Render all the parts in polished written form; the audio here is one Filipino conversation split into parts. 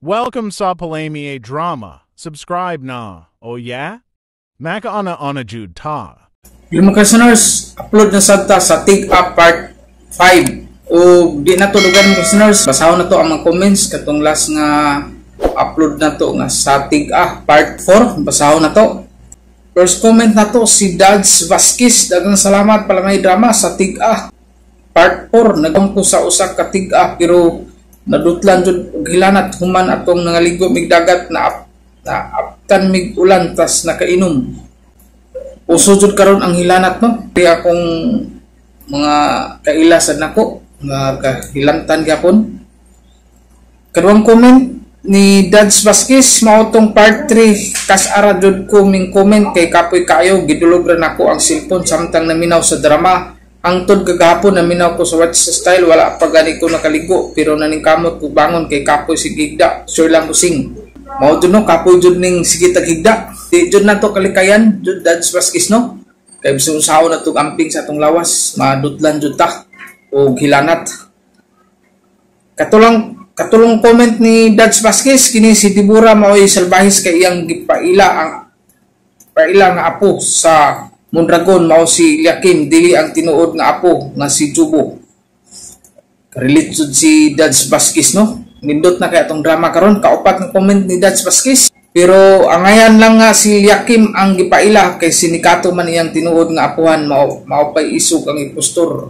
Welcome sa Palamie Drama. Subscribe na. Oh yeah? Maka ana jud ta. Yung mga listeners, upload na sad ta sa Take Up Part 5. O di na to lugar mga listeners, basahon na to ang mga comments katong last nga upload na to nga sa Take Up Part 4. Basahon na to. First comment na to si Dads Vasquez. Dagang salamat Palamie Drama sa Take Up Part 4. Nagong ko sa usa ka Take Up pero nadutlan jud og hilanat human atong nangaligo mig dagat na aptan mig ulan tas nakainom. Uso jud karon ang hilanat no. Di akong mga kailasan nako nga kahilantan gyapon. Kaduang comment ni Dads Vasquez mao tong part 3 kas ara jud ko ming comment kay kapoy kayo gidulog ra nako ang cellphone samtang naminaw sa drama. Angtod kagahapon naminaw ko sa watch style wala pa gani ko nakaligo pero naningkamot ko bangon kay kapoy si Gigda sure lang using mao jud no kapoy jud ning sige tagigda di jud nato kalikayan jud Dads Vasquez no kay bisan usahaw na to amping sa atong lawas madutlan jud ta og hilanat. Katulong comment ni Dads Vasquez kini si Deborah mao'y salbahis kay iyang gipaila nga apo sa Mondragon mao si Yakim dili ang tinuod nga apo nga si Jubo. Relate jud si Dads Vasquez no. Nindot na kay atong drama karon kaupat ng comment ni Dads Vasquez. Pero angayan lang nga si Yakim ang gipaila kay sinikato man iyang tinuod nga apuhan mao pay isog ang impostor.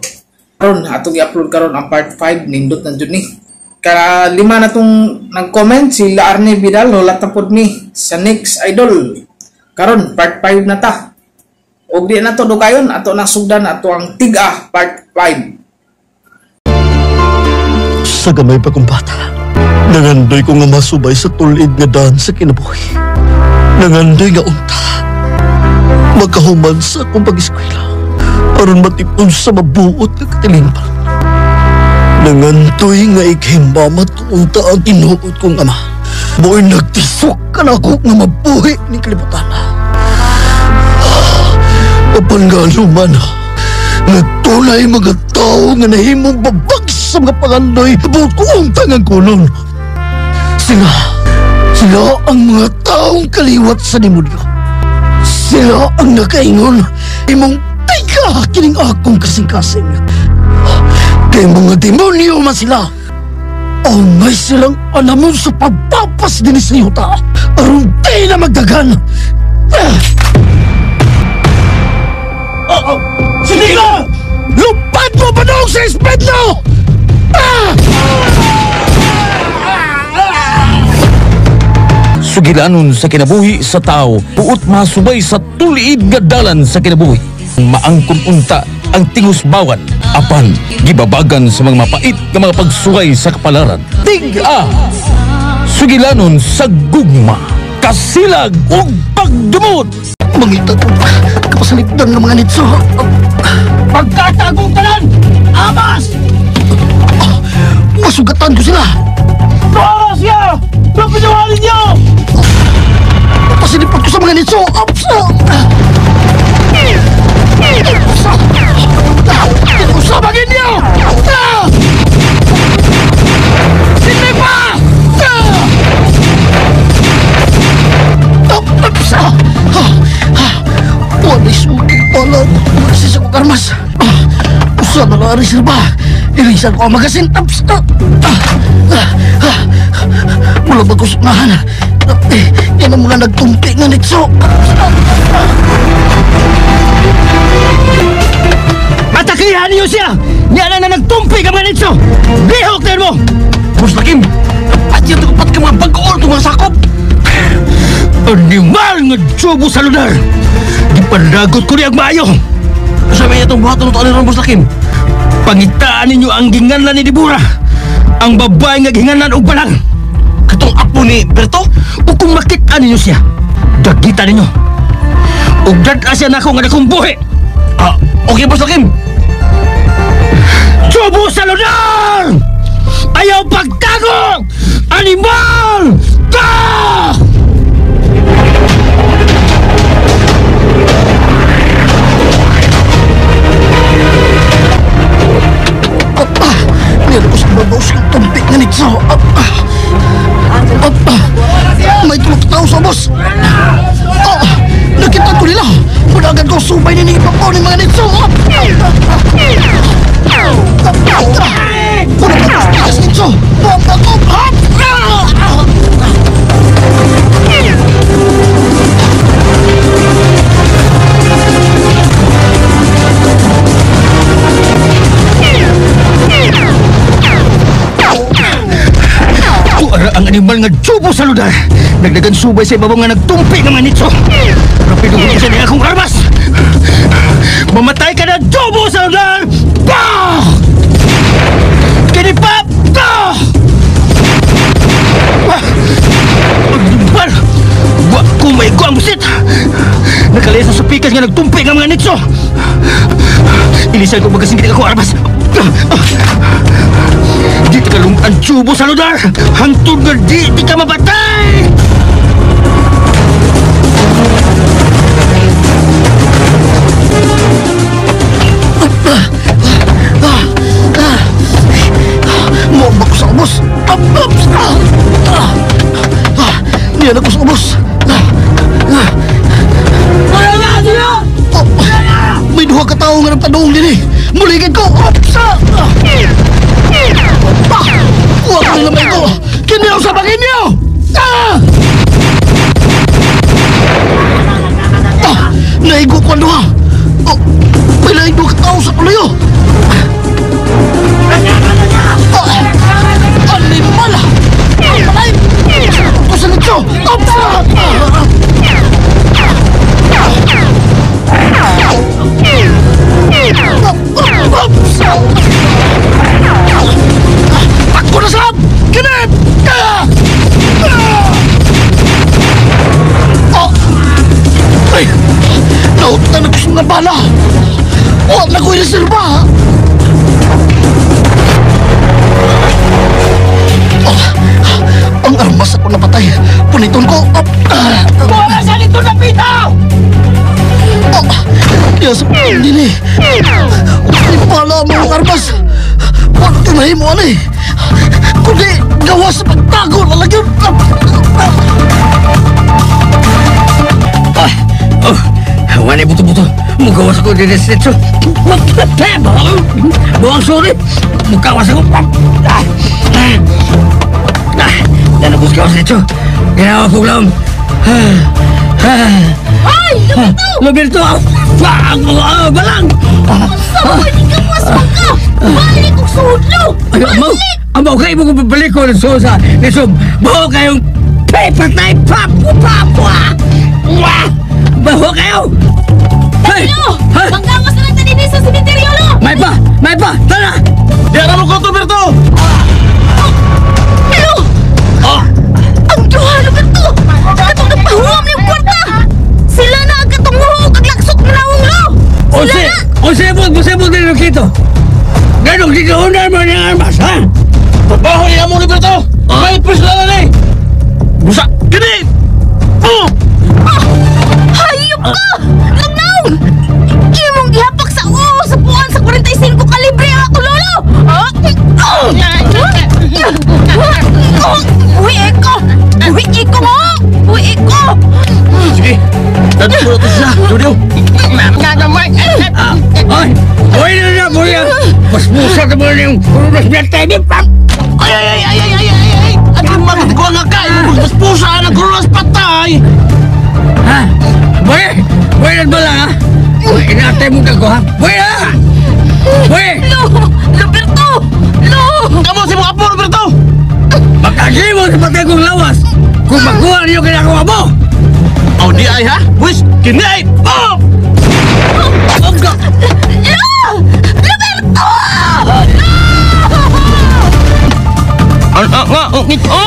Karon atong i-upload karon ang part 5 nindot na jud ni. Kalima na tong nag-comment si Arne Vidal lola tapod ni sa next idol. Karon part 5 na ta. Og di na to dugayon ato nasugdan ato ang Tiga Part 5. Sa gamay pa kong bata, nangandoy ko nga masubay sa tulid nga daan sa kinabuhi. Nangandoy nga unta, magkahuman sa akong pag-eskwela, aron matipon sa mabuot nga katilinpan. Nangandoy nga ikhimamat unta ang tinuod kong ama. Mo'y nagtisok ka na ako nga mabuhi ni kalibutan. Kapanggaluman na tunay mga tao nga nahimong babagis sa mga pangandoy buot ko ang tangang kulon. Sila ang mga taong kaliwat sa demonyo. Sila ang nakaingon imong tiga kining akong kasing-kasing. Kay mga demonyo man sila. May silang alamon sa pagpapas din sa yuta aron di na magdagan. Sige ka! Lupat mo pa noong sa espedlo! Sugilanon sa kinabuhi sa tao, buot masubay sa tuliid nga dalan sa kinabuhi. Maangkon unta ang tingus bawan, apan gibabagan sa mga mapait nga mga pagsugay sa kapalaran. Tiga! Sugilanon sa gugma, kasilag ug pagdumot! Mangita ko, kapasalikdan ng mga nitso. Pagkatagong talan! Amas! Masugatan ko sila! Para siya! Kapinawarin niyo! Pasilipad ko sa mga nitso! Usabagin niyo! Sini pa! Wala suki pala magsisa ko karmas. Usa na lang reserva. Irisan ko ang magasin. Mula ba ko sunahan? Yan ang mga nagtumpi nga nitso. Atakihan niyo siya! Yan na nagtumpi ka mga nitso! Bihok na mo! Bus Lakim, at yan tagupat ka mga bagool itong mga sakop. Animal nga Jubo sa lunar! Di panagot ko niyang maayo! Sabi niya itong buhaton ito aliran, Bus Lakim. Pangitaan ninyo ang ginganlan ni Deborah! Ang babae nga ginganlan og balang! Katong apo ni Berto? O kung makitaan ninyo siya, dagita ninyo! O dada siya na ako nga nakumbuhi! Okay, Bus Lakim. Jubo sa lunar! Ayaw pagtago! Animal! Ka! Meron ko sa babaw sa tumpik na nitso. boss! Oh, nakita ko nila! Mudagan ko subay ni ipapaw ng mga nitso! Mudagan ko tigas nitso! Bomba ko! Ang animal nga tsubo sa lugar. Nagdagan subay sa ibabaw nga nagtumpi ng manitso. Rapido ko isa niya akong armas. Mamatay ka na tsubo sa lugar! Bah! Kinipap! Bah! Agdibar! Wak kumay ko ang busit! Nakalesa sa pikas nga nagtumpi ng mga nitso. Ilisan ko magkasing kita akong armas. Di ka lumpan tsubo sa lugar! Hantod na di ka mapatay! Mabak ko sa ubos! Niyan ako sa ubos! May duha ka tao nga nagpadoong din eh! Muligid ko! Huwag mo naman ko! Kiniyaw sa bangin niyo! Naigo ko ang duha! May naigo ka tao sa kuloyo! Animal! Malay! Kusan ito! Takbo na saan! Kinip! Ay! Nautan na gusto ng bala! Huwag na ko inisilba! Ang armas ako napatay! Puniton ko! Wala sa nito na pitaw! Yes, hindi eh! Hindi pala mo ang armas! Huwag tinahin mo ano eh! Kundi gawa sa pagtago na lagyan! Wala buto-buto! Mugawas ako din sa sitso! Buwang sorry! Mugawas ako! Nanabos ka ako sa sitso! Ginawa ko lang! Ay! Lubirto! Balang! Pwede ka mas ka! Balik kong sudlo! Balik! Amaw kayo mo kung babalik ko ng sosa! Nesum, baho kayong paper knife! Papu-papua! Baho kayo! Danilo! Manggawas na lang tanini sa simenteryo, lo! May pa! Tara! Diyan mo ko to, Berto! Ano? Ang duha na ba ito? Katong napahuwam na yung kwarta! Sila na ang katong huwag kaglaksok na nawang, lo! Sila na! Musebot din yung kito! Ganong sinuunan mo ng armas, ha? Baho niya mo, Berto! May pres na lang eh! Busa! Gini! Hayop ka! Langnaw! Imong gihapak sa sa puwan sa 45 kalibre ako, lolo! Uwi ko! Sige! Dati mo natin siya! Jodio! Ay! Buhay na! Mas pusa ka mo na yung kurunas niya tayo! Ay! At yung mga ko nga ka! Mas pusa ng kurulas patay! Ha? Buhay na bala, ha? Inatay mo ka ko, ha? Buhay na! Buhay! Roberto! Kamu si mga apo, Berto! Makagay mo sa patay kong lawas! Kung makuha niyo kinakawa mo! Oh, di ay ha? Wis! Kini ay! Oh! Roberto! Anak nga, ito!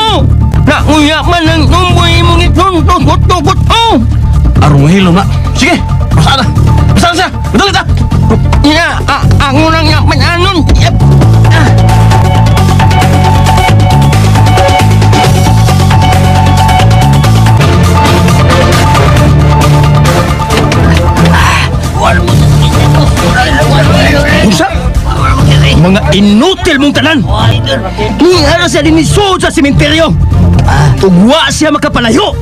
Nakuya man ang tumboy mong itong tugot-tugot, oh! Arong hilo na. Sige, pasaan na. Pasaan siya. Betul kita. Ya, aku lang nga pananon. Yep. Mga inutil Imbécil mong tanan! Hingara siya din sa sementeryo! Tugwa siya makapalayo!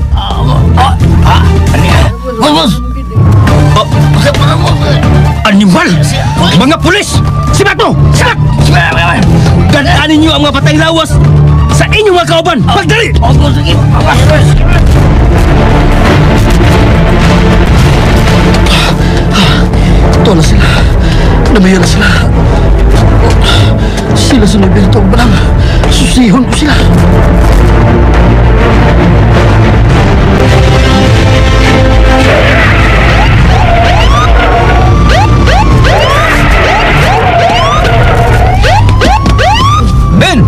Boss! Animal! Mga pulis! Sibat mo! Sibat! Gandaanin niyo ang mga patay lawas sa inyong mga kauban! Magdali! Ito na sila. Namayan na sila. Sila sa Norberto ang balang. Susihon ko sila. Ben!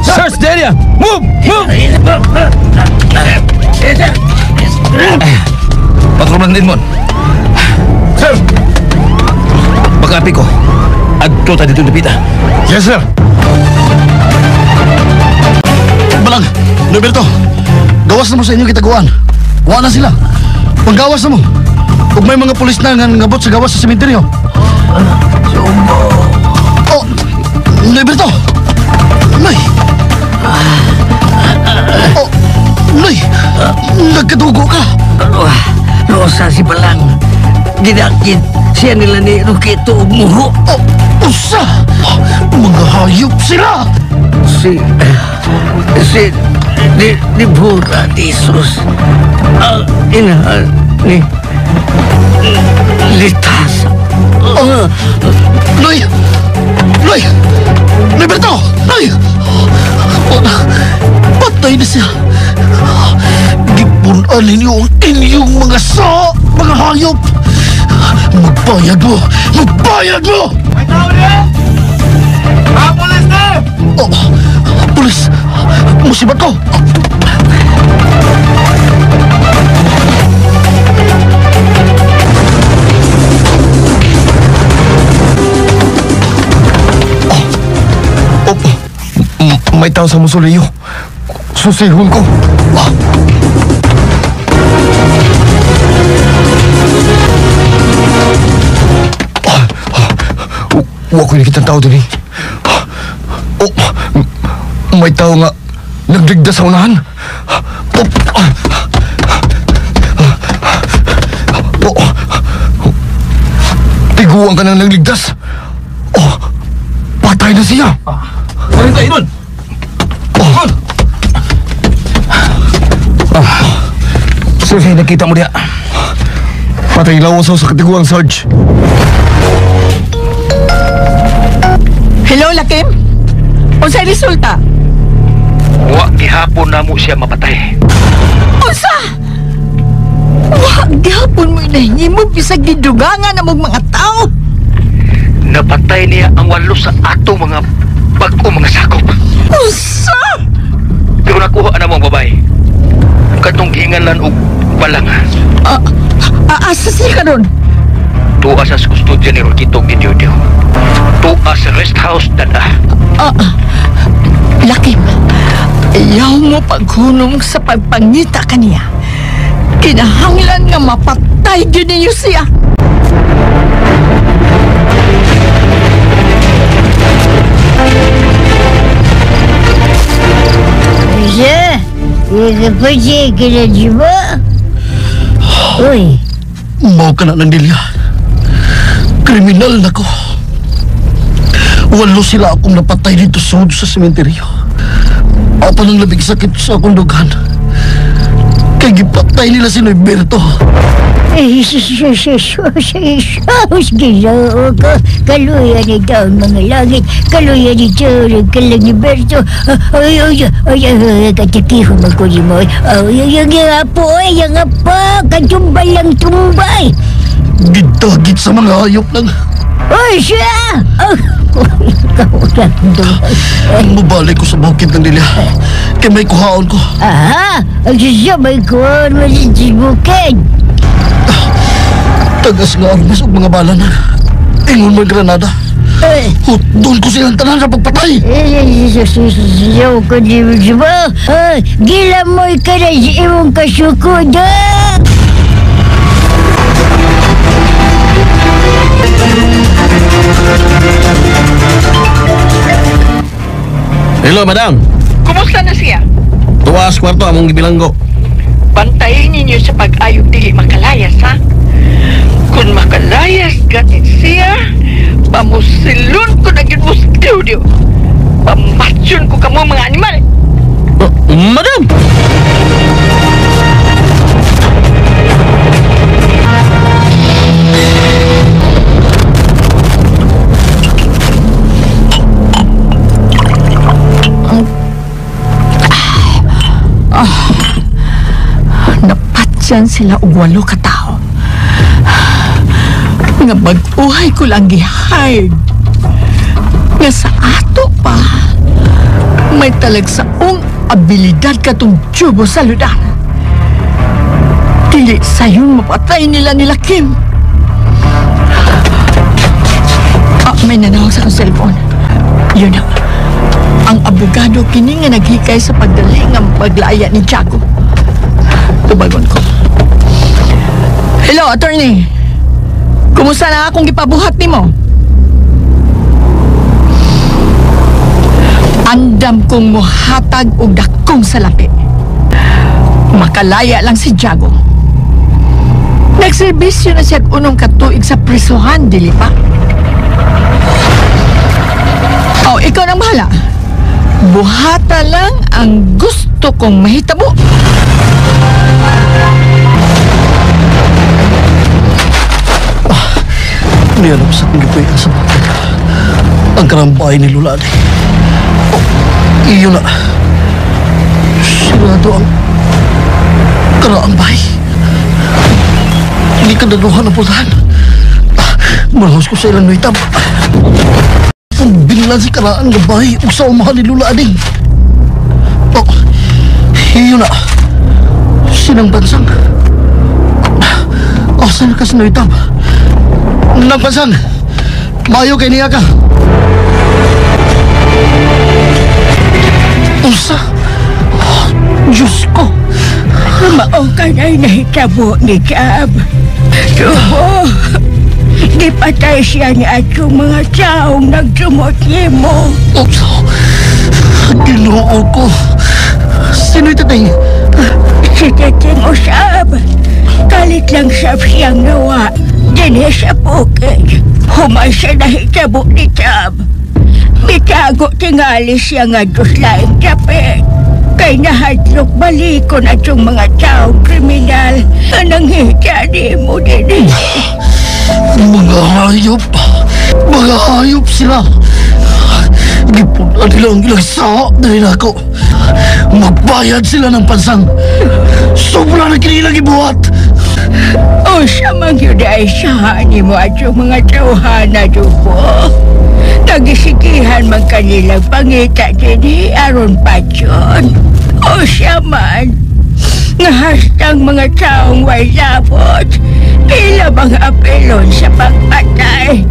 Search the area! Move! Move! Patrolman din mo. Sir! Pag-api ko. Adto ta dito napita. Yes, sir. Balang, Norberto. Gawas na mo sa inyong kitaguan. Wala sila. Paggawas na mo. Kung may mga pulis na nga ngabot sa gawas sa sementeryo. Oh, Norberto. Nay. Oh, Nay. Nagkadugo ka. Rosa si Balang. Ginakit siya nila ni Rukito Muho. Oh, usa. Mga hayop sila. Di Bura Jesus. Ang ina ni Litas. Nay. Nay. Norberto. Nay. Patay na siya. Gipunan ninyo ang inyong mga mga hayop. Magbayad mo! Magbayad mo! May tao niya! Pulis na! Oh, pulis! Musibat ko! May tao sa musuliyo. Susihon ko. Huwag ko nakita tao din eh. Oh, may tao nga nagligdas sa unahan. Tiguan ka nang nagligdas. Oh, patay na siya. Walang tayo nun. Sir, nakita mo niya. Patay lawas sa katiguang, Sarge. Hello, Lakim? Unsay resulta? Wa gihapon na mo siya mapatay. Unsa? Wa gihapon mo inahimo bisag gidugangan na mga tao. Napatay niya ang 8 sa ato mga bag-o mga sakop. Unsa? Pero nakuha na mo ang babae. Katong gihingalan og balang. Asa siya karon? Tuwa sa kustodya ni Rokito Gidiodio. Tuwa sa rest house dada. Lakim, ayaw mo paghunong sa pagpangita kaniya. Kinahanglan nga mapatay yun ninyo siya. Siya? Ikapasya ka na di ba? Uy. Mau ka na ng dilya. Kriminal na ko. 8 sila akong napatay dito sa sementeryo. Apa nang labing sakit sa akong dugan. Kaya gipatay nila si Norberto. Sus, ginoo ko. Kaluyan ito ang mga langit. Kaluyan ito ang kalangiberto. Katikiho magkulimoy. Yung apo, katumbay lang tumbay. Gidagit sa mga hayop lang. Oy, siya! Ikaw lang tumbay. Mabalik ko sa bukid ng dilya. Kaya may kuhaon ko. Aha! Ang sasabay ko mo sa bukid. Tagas nga armas o mga bala na. Ingon may granada. Doon ko silang tanan sa pagpatay. Siyaw ko di ba? Gila mo'y ka na sa iyong kasukoda. Hello, madam. Kumusta na siya? Tuwas kwarto among gibilanggo. Bantayin ninyo sa pag-ayog dili makalayas, ha? Kung makalayas gatit siya, pamusilon ko na yun mo studio. Pamatsyon ko kamo mga animal. Madam! Napatyan sila og 8 ka tao. Nga mag-uhay ko lang gihide. Nga sa ato pa, may talagsaong abilidad katong tiyubo sa ludan. Dili sayon mapatay nila Kim. May nanawag sa akong cellphone. Yun na. Ang abogado kini nga naghikay sa pagdali ng paglaya ni Tiago. Tubagon ko. Hello, attorney. Kumusta na akong gipabuhat nimo? Andam kong muhatag og dakong salapi. Makalaya lang si Tiago. Nagserbisyo na siya unong katuig sa prisuhan, dili pa? Oh, ikaw nang bahala. Buhata lang ang gusto kong mahitabo. Niyanap sa kong gipuikan sa bakit. Ang karambay ni Lulani. Iyo na. Sigurado ang karaambay. Hindi ka naluhan ang putahan. Malahos ko sa ilang noitab. Ang binlan si karaan ng bahay o sa umahan ni Lulani. Oh, iyo na. Sinang bansang. Asan ka sa noitab? Nagpasang, mayo kay niya ka. Usa? Diyos ko. Mao ka na'y nahitabo ni Cab. Tubo, di patay siya ni atong mga taong nagtumot mo. Usa, ginoo ko. Sino'y tatay? Si Tating Usab. Kalit lang siyang nawa. Dini sa bukid. Humay siya nahitabo ni Cab. Bitago tingali siya nga duslaing kapit. Kay nahadlok balikon at yung mga taong kriminal na nanghitani mo din. Mga hayop. Mga hayop sila. Gipunan nila ang ilang sao dahil ako. Magbayad sila ng pansang. Sobra na kinilang ibuhat. O siya mang yun ay sahani mo at yung mga tauhana dupo. Nagisikihan man kanilang pangita din aron pa dyan. O siya man, ngahastang mga taong way labot, pila mga apelon sa pagpatay.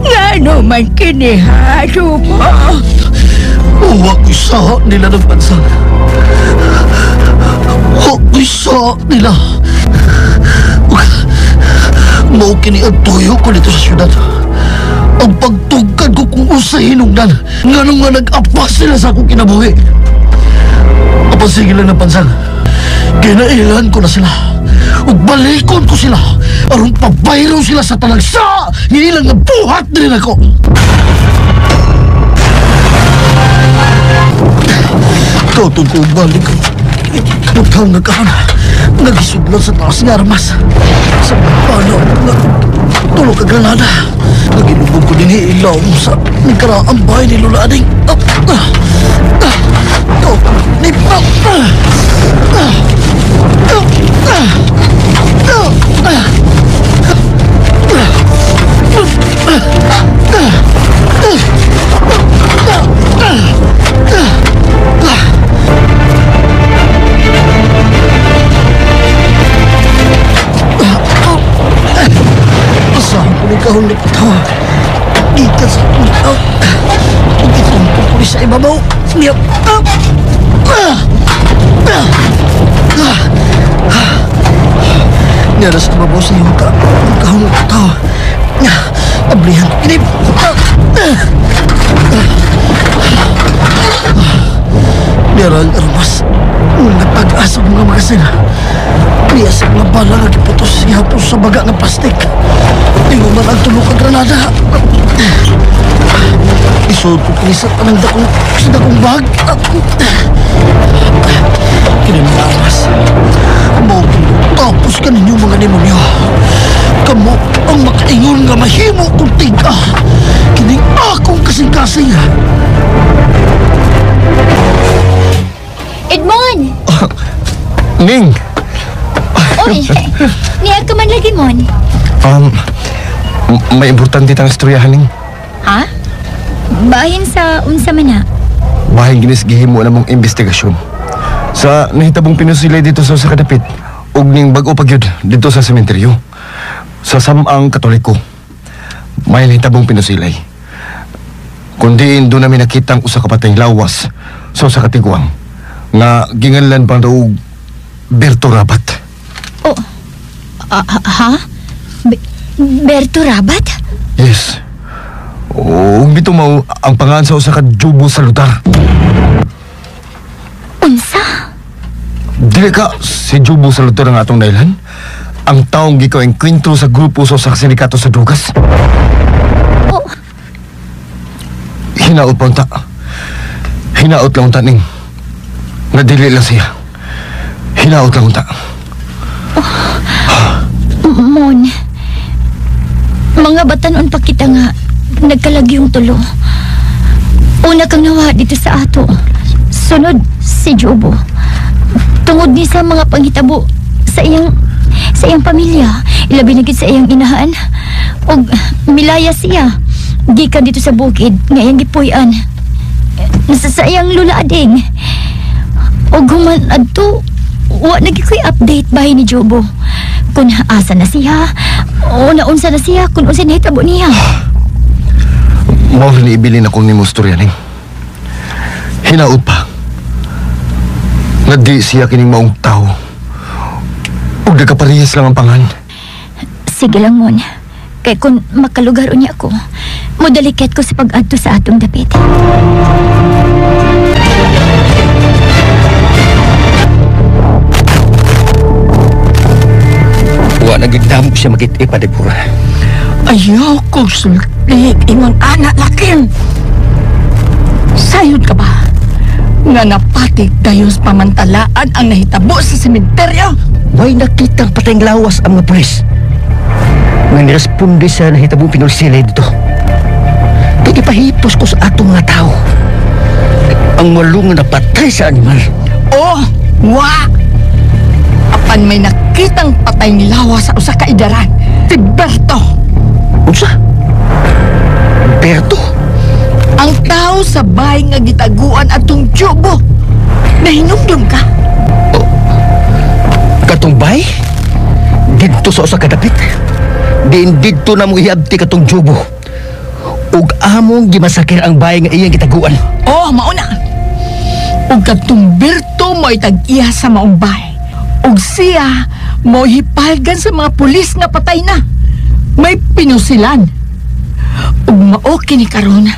Ngano man kiniha, dupo. Huwag isa nila ng pansang. Huwag isa nila. Mau kini ang tuyo ko dito sa syudad. Ang pagtugkad ko kung usay hinungdan. Nganong nga nag-apas sila sa akong kinabuhi. Kapasige lang na pansang. Kinailan ko na sila. Ug balikon ko sila. Aron pabayron sila sa talagsa. Hinilang nga buhat din ako. Kautod ko balik ko. Butang nagkaan. Nagisudlan sa taas nga armas. Sa paano na tulog ka granada. Nagilubog ko din ilaw sa nagkaraang bahay ni Lulaning. Asahan ko ni kahon ni Patawa. Ikan sa ikaw. Kung itong pupulis sa ibabaw. Niyap. Nyaras sa ibabaw sa yuta. Ang kahon ni Patawa. Ablihan. Inip. Darang armas. Mga pag-asa mga magasin. Biyasa mga bala nga giputos ihapos sa baga ng plastik. Ingo man ang tulog ang granada. Isod ko kinisat pa ng dakong bag. Kini mga armas. Tapos ka ninyo mga demonyo. Kamu ang makaingon nga mahimo kong tiga. Kini akong kasing-kasing. Edmond! Ning! Oy, niya ka man lagi, Mon. May importante tang istoryahan, Ning. Ha? Bahin sa unsa man na? Bahin ginisgihin mo na mong investigasyon. Sa nahitabong pinusilay dito sa kadapit, ug ning bag-o pagyud dito sa sementeryo. Sa samang Katoliko. May nahitabong pinusilay. Kundi doon namin nakitang usa ka patayng lawas sa katiguang nga ginganlan pang daw Berto Rabat. Oh, ha? Berto Rabat? Yes. Bito mo ang pangalan sa usa ka jubo sa lugar. Unsa? Dili ka si jubo sa lugar ang atong dahilan? Ang taong gikaw ang kwentro sa grupo sa usa ka sindikato sa dugas. Oh. Hinaot pa unta. Hinaot lang unta, Ning. Nadili lang siya. Hinaot lang unta. Mon, mga batanon pa kita nga nagkalagyong tulo. Una kang nawa dito sa ato. Sunod si Jobo. Tungod ni sa mga panghitabo sa iyang pamilya, ilabi na gid sa iyang inahan. Og milaya siya gikan dito sa bukid nga iyang gipuy-an. Nasa sa iyang lula ading. Og human adto wa nagikoy update bahay ni Jobo. Kung asa na siya o naunsa na siya, kung unsa nahitabo niya. Mao rin ibilin akong nimo storya, Ning. Hinaot pa nga di siya kining maong tao o nagkaparehas lang ang pangan. Sige lang, Mon. Kaya kung makalugar niya ako, modaliket ko sa pag-adto sa atong dapit. Wa nagigdamo siya magit-ipa, Deborah. Ayaw ko sultik ingon anak lakin. Sayod ka ba? Nga napatik dayon sa pamantalaan ang nahitabo sa sementeryo. May nakitang patayng lawas ang mga pulis. Nga niresponde sa nahitabong pinulsilay dito. Pagipahipos ko sa atong mga tao. Ang walong na patay sa animal. Oh, wa! Apan may nakitang patayng lawas sa usa ka idaran. Si Berto. Unsa? Berto? Ang tao sa bahay nga gitaguan atong Jobo. Nahinumdum ka? Katumbay? Dito sa usa ka dapit. Diin dito na mo iabti katong Jobo. Ug among gimasakir ang bahay nga iyang gitaguan. Oh, mauna. Ug katong Berto mo itag-iya sa maong bahay. Ug siya mo hipalgan sa mga pulis nga patay na. May pinusilan. Ug mao kini karon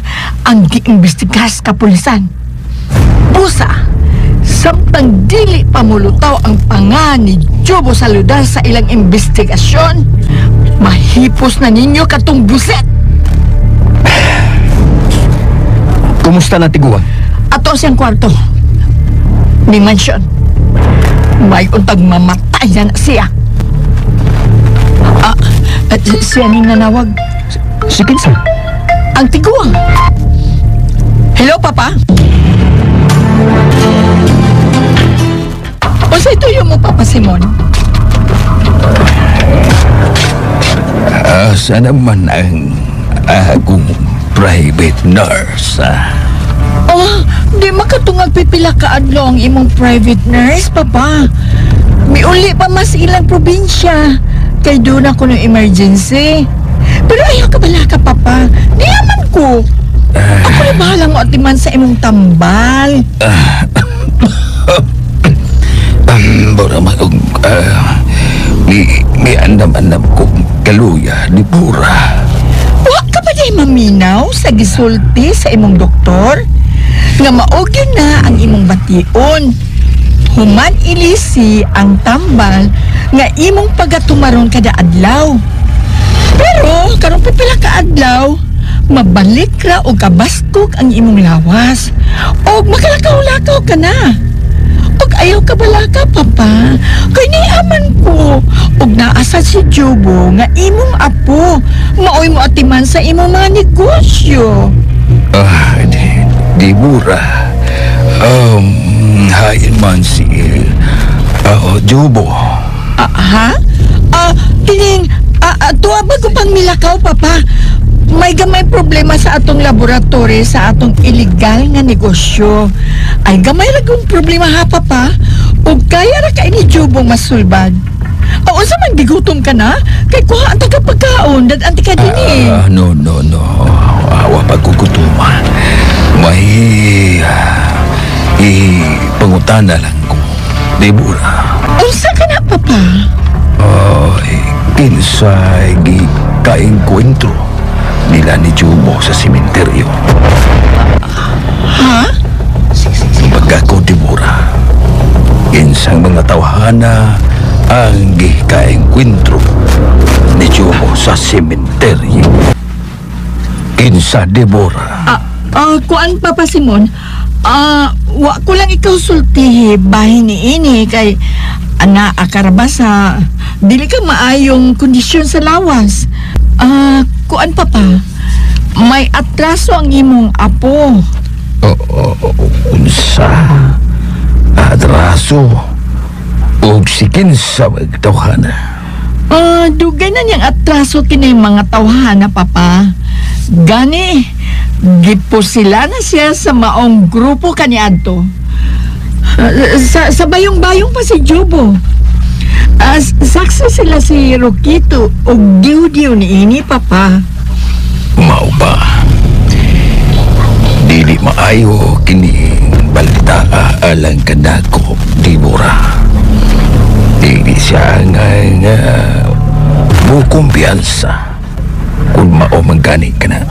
ang giimbestigas ka pulisan. Busa, samtang dili pa mulutaw ang pangan ni Jobo Saludar sa ilang investigasyon, mahipos na ninyo katong buset. Kumusta na tiguan? Ato siyang kwarto. Ni mansyon. May untag mamatay na siya. Siya ning nanawag. Si Kinsan? Ang tiguang. Hello, Papa? O sa ito yung mo, Papa Simon? Asa naman ang akong private nurse, Oh, di makatungag pipila ka adlaw ang imong private nurse, Papa. Miuli pa mas ilang probinsya. Kay doon ako ng emergency. Pero ayaw ka bala ka, Papa. Di naman ko. Ako na bahala mo atiman sa imong tambal. Bara magong may andam-andam kong kaluya ni Pura. Huwag ka ba di maminaw sa gisulti sa imong doktor? Nga nga maogyo na ang imong bation. Human ilisi ang tambal nga imong pagatumaron kada adlaw. Pero karon pipila ka adlaw, mabalik ra og kabaskog ang imong lawas. Og makalakaw-lakaw ka na. Og ayaw ka balaka, papa. Kay niaman ko. Og naasa si Jobo nga imong apo. Maoy mo atiman sa imong mga negosyo. Di mura. Hain man si Jobo. Ha? Kining, tuwa ba ko pang milakaw, papa? May gamay problema sa atong laboratory sa atong illegal nga negosyo. Ay gamay ra kung problema ha, papa. O kaya ra ka ni Jobo masulbad. O sa man gigutom ka na? Kay kuha ang tagapagkaon, dadanti ka din eh. No. Awa pagkukutuman. May pangutana lang ko. Di mura. Unsa ka na, papa? Kinsay kaengkwentro nila ni Jobo sa sementeryo. Ha? Pagkako di mura. Kinsang mga tawhana ang kaengkwentro ni Jobo sa sementeryo. Kinsa di mura. Kuan, Papa Simon, wa ko lang ikaw sultihi bahin ni ini kay ana akaraba sa dili ka maayong kondisyon sa lawas. Kuan, Papa, may atraso ang imong apo. Unsa? Atraso? Og sikin sa magtawhana? Dugay na niyang atraso kinay mga tawhana, Papa. Gani, giposila na siya sa maong grupo kaniadto. Sa bayong-bayong pa si Jobo. Saksa sila si Rokito o diw-diw ni ini, Papa. Mao ba? Dili maayo kini balita alang kanako, Dibora. Dili siya nga bukumpiyansa kung mao manggani ka na.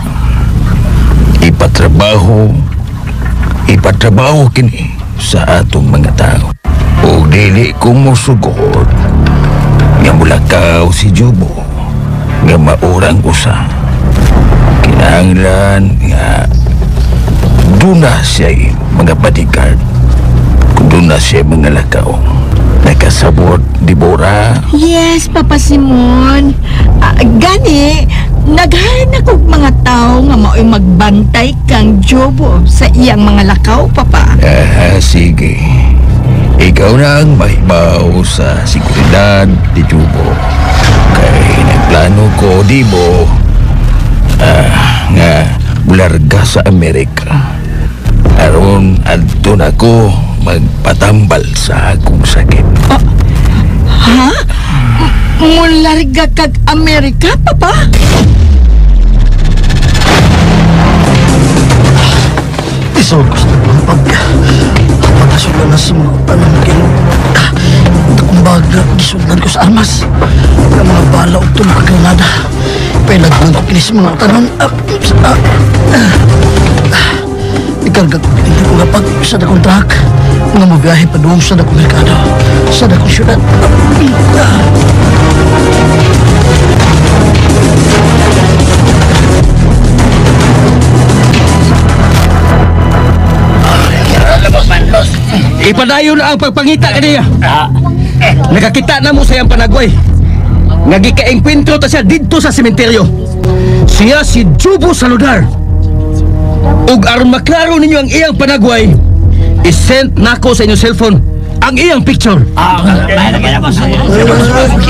Ipatrabaho kini sa atong mga tao. O dili kong musugot nga mulakaw si Jobo nga maurang usa. Kinahanglan nga duna siya mga bodyguard, kung duna siya mga lakaw. Nakasabot, Dibora? Yes, Papa Simon. Gani, naghahan ako mga tao nga mao'y magbantay kang Jobo sa iyang mga lakaw, Papa. Sige. Ikaw na ang mahibaw sa seguridad di Jobo. Kay nagplano ko, Dibo, nga bularga sa Amerika. Aron adto na ko magpatambal sa akong sakit. Ha? Mularga kag Amerika, Papa? Isor ko sa pagkasulan na sa mga panamagin. Nakumbaga, gisundan ko sa armas. Ang mga bala o tumagranada. Pinagnan ko kinis mga tanon. Ikarga ko hindi ko kapag sa dakong truck. Nga mabiyahe pa doon sa dakong merkado. Sa dakong syudad. Ipadayon ang pagpangita kaniya. Nakakita na mo sa iyang panagway. Nagika-enkwentro ta siya dito sa sementeryo. Siya si Jobo Saludar. Ug aron maklaro ninyo ang iyang panagway, isend nako sa inyong cellphone ang iyang picture.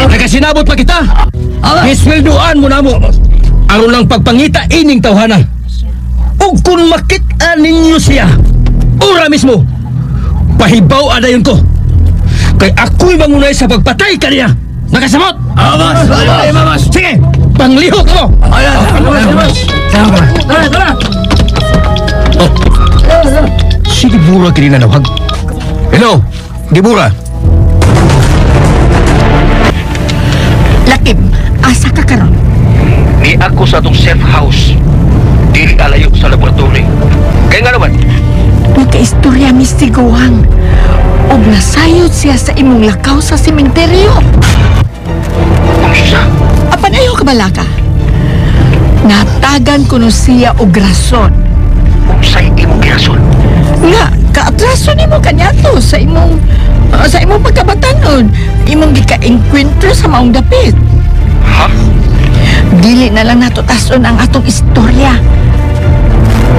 Nakasinabot pa kita. Isweldoan mo na mo. Aron lang pagpangita ining tawhana. Ug kung makita ninyo siya, ora mismo, pahibaw adayon ko. Kay ako'y mangunay sa pagpatay kaniya. Nakasamot? Boss! Sige! Panglihok mo! Tara! Si Dibura kini nanawag. Hello, Dibura. Lakim, asa ka karon? Ni ako sa atong safe house. Dili alayo sa laboratory. Kaya nga naman, naimbestiguhan ug nasayod siya sa imong lakaw sa sementeryo. Apan ayo ka balaka? Natagan ko no siya og rason. Sa imong girason. Nga, kaatraso nimo kanyato sa imong pagkabatanon. Imong gika-enkwentro sa maong dapit. Ha? Dili na lang nato tason ang atong istorya.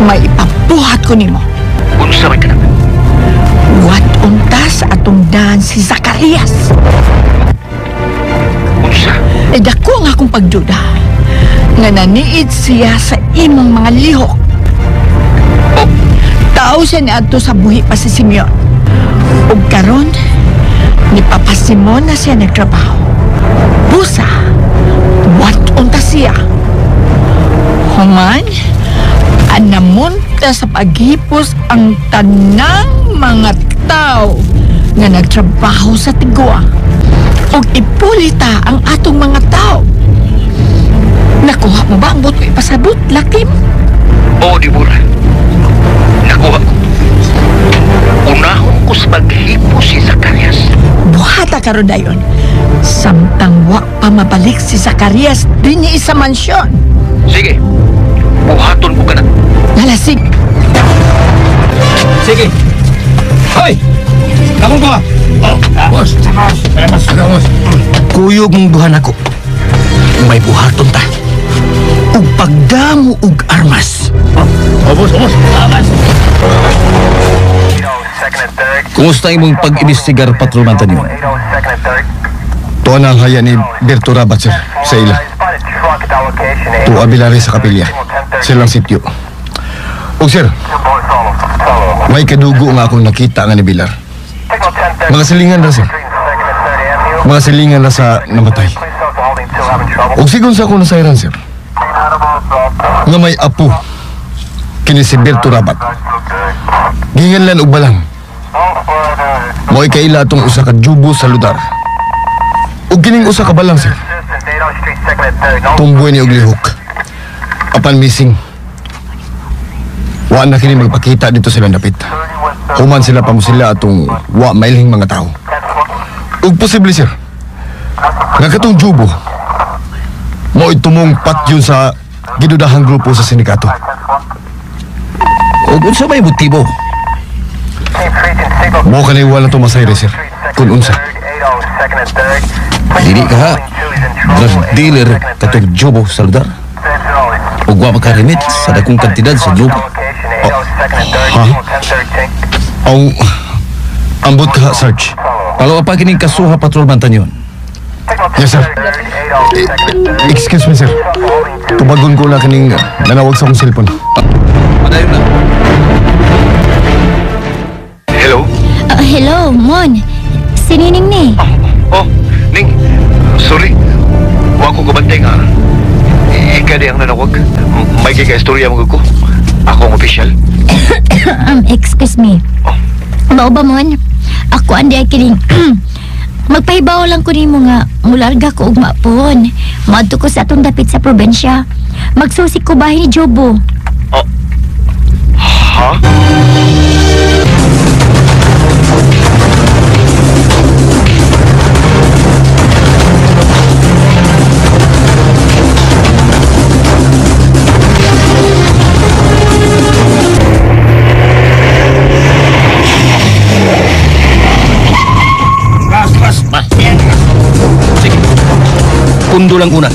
May ipabuhat ko nimo. Unsa may kanang? What unta sa atong daan si Zacarias? Unsa? E dako nga akong pagduda nga naniid siya sa imong mga lihok. Tao siya ni adto sa buhi pa si Simeon. Ug karon ni Papa Simon na siya nagtrabaho. Busa, what unta siya? Human, anamunta sa paghipos ang tanang mga tao nga nagtrabaho sa tigwa. Ug ipulita ang atong mga tao. Nakuha mo ba ang buto ipasabot, Lakim? Oo, Deborah. Nakuha ko. Unahon ko sa paghipo si Zacarias. Buhata karon dayon. Samtang wa pa mabalik si Zacarias din niya sa mansyon. Sige, buhaton ko ka na. Nalasig. Sige. Hoy! Lakong ko! Boss! Boss! Kuyog mong buhan ako. May buhaton ta. Ug pagdamo ug armas. Boss! Kumusta imong pag-imbestigar, Patrol Mantanyon? Tuwa na ang haya ni Berto Rabat, sir, sa ila. Tuwa bilari sa kapilya. Silang sityo. O sir, may kadugo nga akong nakita nga ni Bilar. Mga silingan na, sir. Mga silingan na sa namatay. O sigon sa akong nasayran, sir, nga may apo kini si Berto Rabat. Ginganlan og balang. Mo'y kaila atong usa ka jubo sa lugar. Ug kining usa ka balang, sir, tumboy ni og lihok. Apan missing. Wa na kini magpakita dito silang dapit. Human sila pa mo sila atong wa mailhing mga tao. Ug posible, sir, nga katong jubo mo'y tumong patyon sa gidudahang grupo sa sindikato. Ug unsa may motibo? Mo kanay wala to masayre, sir. Kun unsa. Dili ka ha? Drug dealer katong jobo sa lugar? Ug wa makarimit sa dakong kantidad sa droga? Ha? Ambot ka, Sarge. Palawa pa kining kasuha, Patrol Mantanyon. Yes, sir. Excuse me, sir. Tubagon ko na kaning nanawag sa akong cellphone. Padayon na. Hello? Hello, Mon. Si Nining ni. Oh, Ning. Sorry. Wa ko kabantay nga. Ika di ang nanawag. May kika-istorya mo ko. Ako ang official. Excuse me. Mao ba, Mon? Ako andi ay kining magpahibaw lang ko nimo nga mularga ko ug mapon. Madto ko sa atong dapit sa probensya. Magsusik ko bahay ni Jobo. Ha? Sige. Pundo lang una.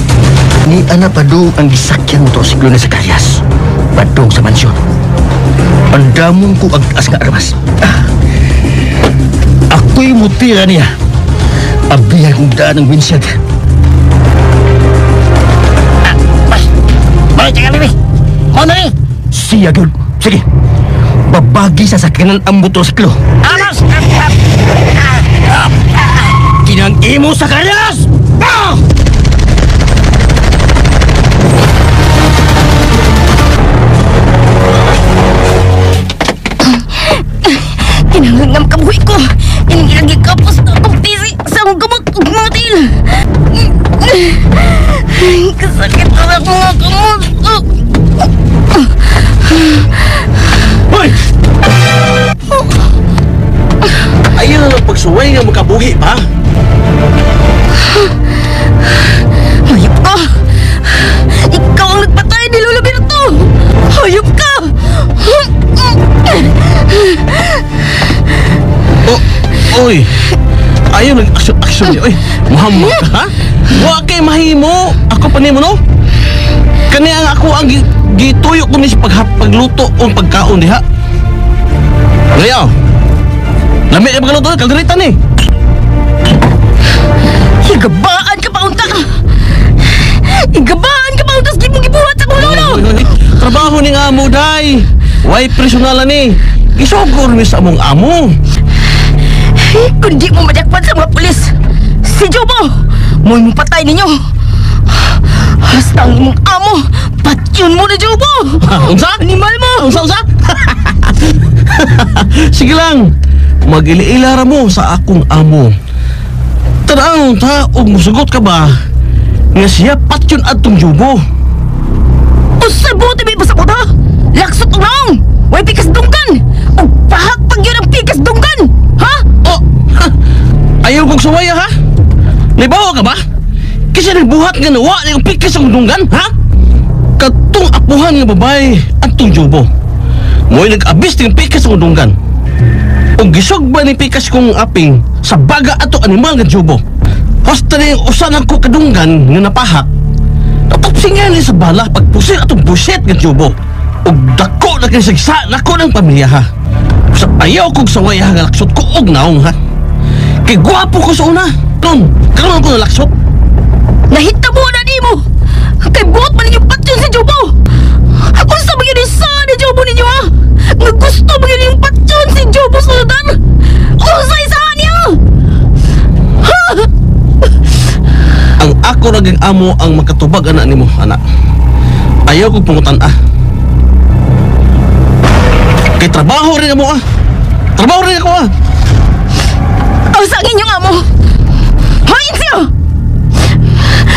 Ni ana padu ang gisakyan motorsiklo ni Zacarias. Padung sa mansyon. Pandamon ko ang taas nga armas. Ako'y mutira niya. Abiyay kong daan ng windshield. Balik ka ni. Mau na ni. Siya gyud. Sige. Babagi sa sakyanan ang motorsiklo. Alas! Kinang imo sa karyas! Kinahangam kabuhi ko. Inilagi kapos na akong pisi sa akong gamot ug mga til. Kasakit na ako mga kamot. Hoy! magsuway nga makabuhi pa. Hayop ka! Ikaw ang nagpatay ni Lolo Berto! Hayop ka! Oy! Ayaw nag-aksyon niya, oy! Muhammad ka, ha? Wa kay mahimo! Ako pa nimo, no? Kani ang ako ang gituyo ko ni sa pagluto o pagkaon diha. Ngayon! Lami na pagluto, kalderita ni! Igabaan ka pa unta ka! Igabaan ka pa unta sa gibuhat sa kulo! Trabaho ni nga amo, day! Why personalan ni? Isogor mi sa among amo! Kung di mo madakpan sa mga pulis, si Jobo, mo'y mapatay ninyo. Hasta ang imong amo, patyon mo na, Jobo. Unsa? Animal mo. Unsa? Sige lang, mag-iliilara mo sa akong amo. Tanaw ta, og musugot ka ba nga siya patyon atong Jobo? Usay buti may basa ko ta. Laksot o naong, way pikas dunggan. O pahagpag yun ang pikas dunggan. Ha? Oh, ayaw kong sawaya, ha? Naibawa ka ba? Kasi nagbuhat nga nawa na yung pikas ang dunggan, ha? Katong apuhan nga babae atong Jobo. Mo'y nag-abis ng pikas ang dunggan. O gisog ba ni pikas kong aping sa baga ato animal nga Jobo? Hasta na yung usanan ko kadunggan nga napahak. Natapsingan ni sa bala pagpusin atong buset nga Jobo. O dako na kinasagsa na ko ng pamilya, ha? Sa ayaw kong sawaya nga laksot ko og naong, ha? Kay gwapo ko sa una. Karon ko na laksot. Nahitabo na di mo. Kay buot man ninyo patyon si Jobo. Unsa ba yun isa ni Jobo ninyo, ha? Nga gusto ba yun yung patyon si Jobo Sultan? Unsa isa niya? Ang ako naging amo ang makatubag anak nimo, anak. Ayaw kong pungutan, Kay trabaho rin mo, Trabaho rin ako, Ang sa inyong amo. Hoyin siya!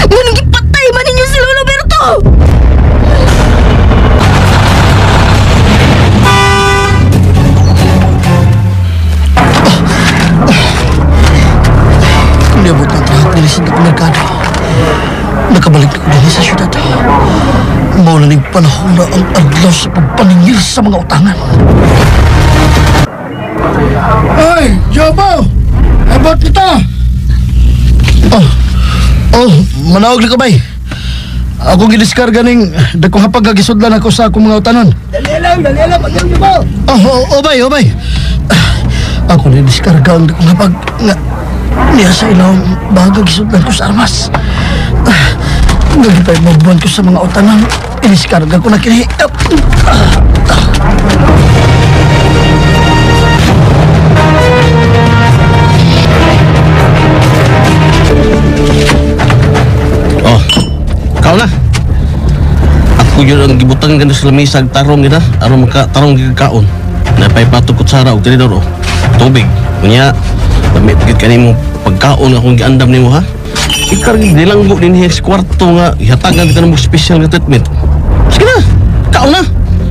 Ngunong ipatay man ninyo si Lolo Berto! Niabot ang lahat nila sa merkado. Nakabalik na ko din sa syudad. Maulan ng panahon na ang adlaw sa pagpaningil sa mga utangan. Ay, Jobo! Abot kita! Manawag na ka bay. Ako gidiskarga ning dakong hapagagisudlan ako sa akong mga utanon. Dali lang, pagyan mo ba? Obay. Ako nidiskarga ang dakong hapag niya sa ilawang bagagisudlan ko sa armas. Nagipay mabuhan ko sa mga utanon. Iniskarga ko na kini. Kau na. Ako yun ang gibutang ganda sa lamisag tarong gina. Aron makatarong gigakaon. Napay pato kutsara o tinidor o tubig. Kunya, damit gid kanimo pagkaon akong giandam nimo, ha? Ikar nilanggo din sa kwarto nga ihatagan ka ng special nga treatment. Sige na, kaon na.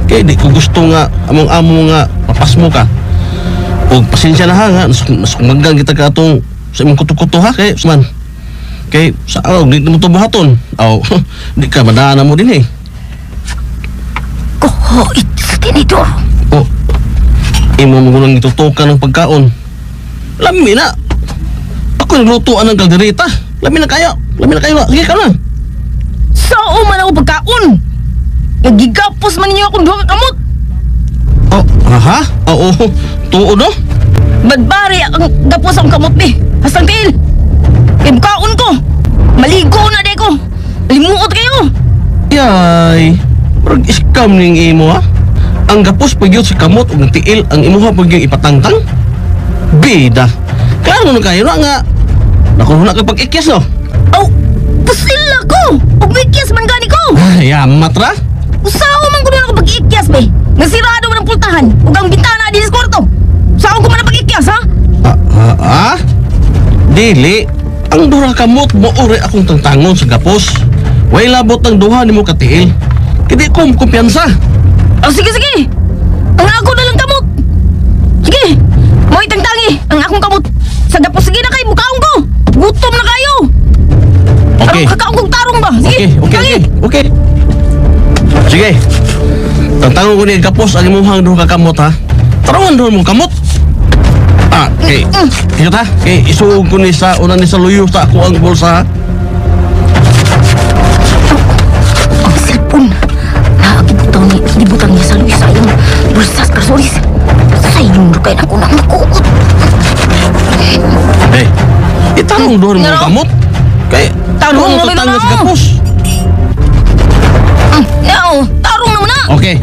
Kaya di ko gusto nga among amo nga papas mo ka. O pasensya na, ha, nga nasukmagan kita ka atong sa imong kuto-kuto, ha? Kaya suman. Kay sa araw, di mo ito buhaton. Di ka madaan mo din, Kuhoit sa tinidor. Imo mo lang itutukan ng pagkaon. Lami na. Ako naglutuan ng kalderita. Lami na kayo. Sige ka na. Sao man ako pagkaon? Nagigapos man ninyo akong duha ka kamot. Ha? Oo. Tuod, no? Badbari ang gapos akong kamot, be. Hastang tiil. Kaon ko. Maligo na, de ko. Limuot kayo. Yay. Parang iskam ning imo, ha? Ang gapos pagyod sa kamot ug tiil ang imuha pagyod ipatangtang. Bida. Klaro na kayo na nga. Nakuha na kapag ikyas, no? Pusila ko. Ug may ikyas man gani ko. Yamat ra. Usaho man ko na kapag ikyas, be. Nasirado man ang pultahan ug ang bintana din sa kwarto. Usaho ko man ang pag-ikyas, ha? Dili. Ang dura kamot mo uri akong tangtangon sa gapos. Way labot ng duha ni mo katiil. Kidi ko kumpiyansa. Sige. Ang ako na lang kamot. Sige. Mo'y tangtangi ang akong kamot. Sige. Tantangon ko ni Gapos ang imuhang duha ka kamot ha. Tarongan duha mong kamot. Kaya ta, isuog ko ni sa una ni sa luyo sa ako ang bulsa ha. Ang cellphone. Dibutang niya sa luyo sa iyong bulsa sa karsolis. Sa iyong rukay na ko na nakuot. Itanong duha mong kamot. Kaya tanong mo tatangos Gapos. Tarong naman na. Okay.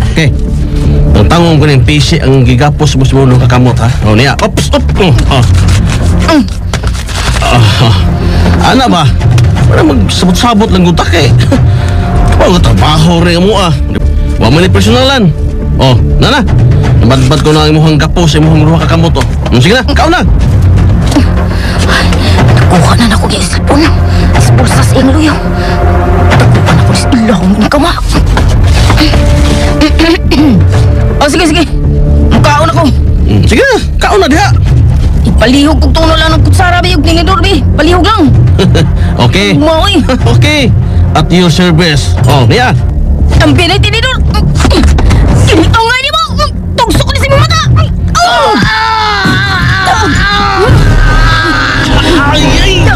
Tanong ko ng PC ang gigapos mo sa mga kakamot ha. O niya. Ops. Ana ba? Para magsabot-sabot lang gutak eh. Kapag trabaho rin mo ah. Wa man ni personalan. Nana. Nabadbad ko na ang imuhang gapos sa imuhang ruha kakamot oh. Sige na, ikaw na. Nakuha na ako yung cellphone. Ispulsa sa iyong luyo. Nakuha na ako sa ilaw ng kama. Sige. Mukhaon ako. Sige na, kaon na diha. Ipalihog kung tuno lang ng kutsara, biyog ningidor, bi. Palihog lang. Okay. Umaoy. Okay. At your service. Niya. Ang pinay tinidor. Kinitong nga niyo mo. Tugsok ko na sa mga mata. Ay!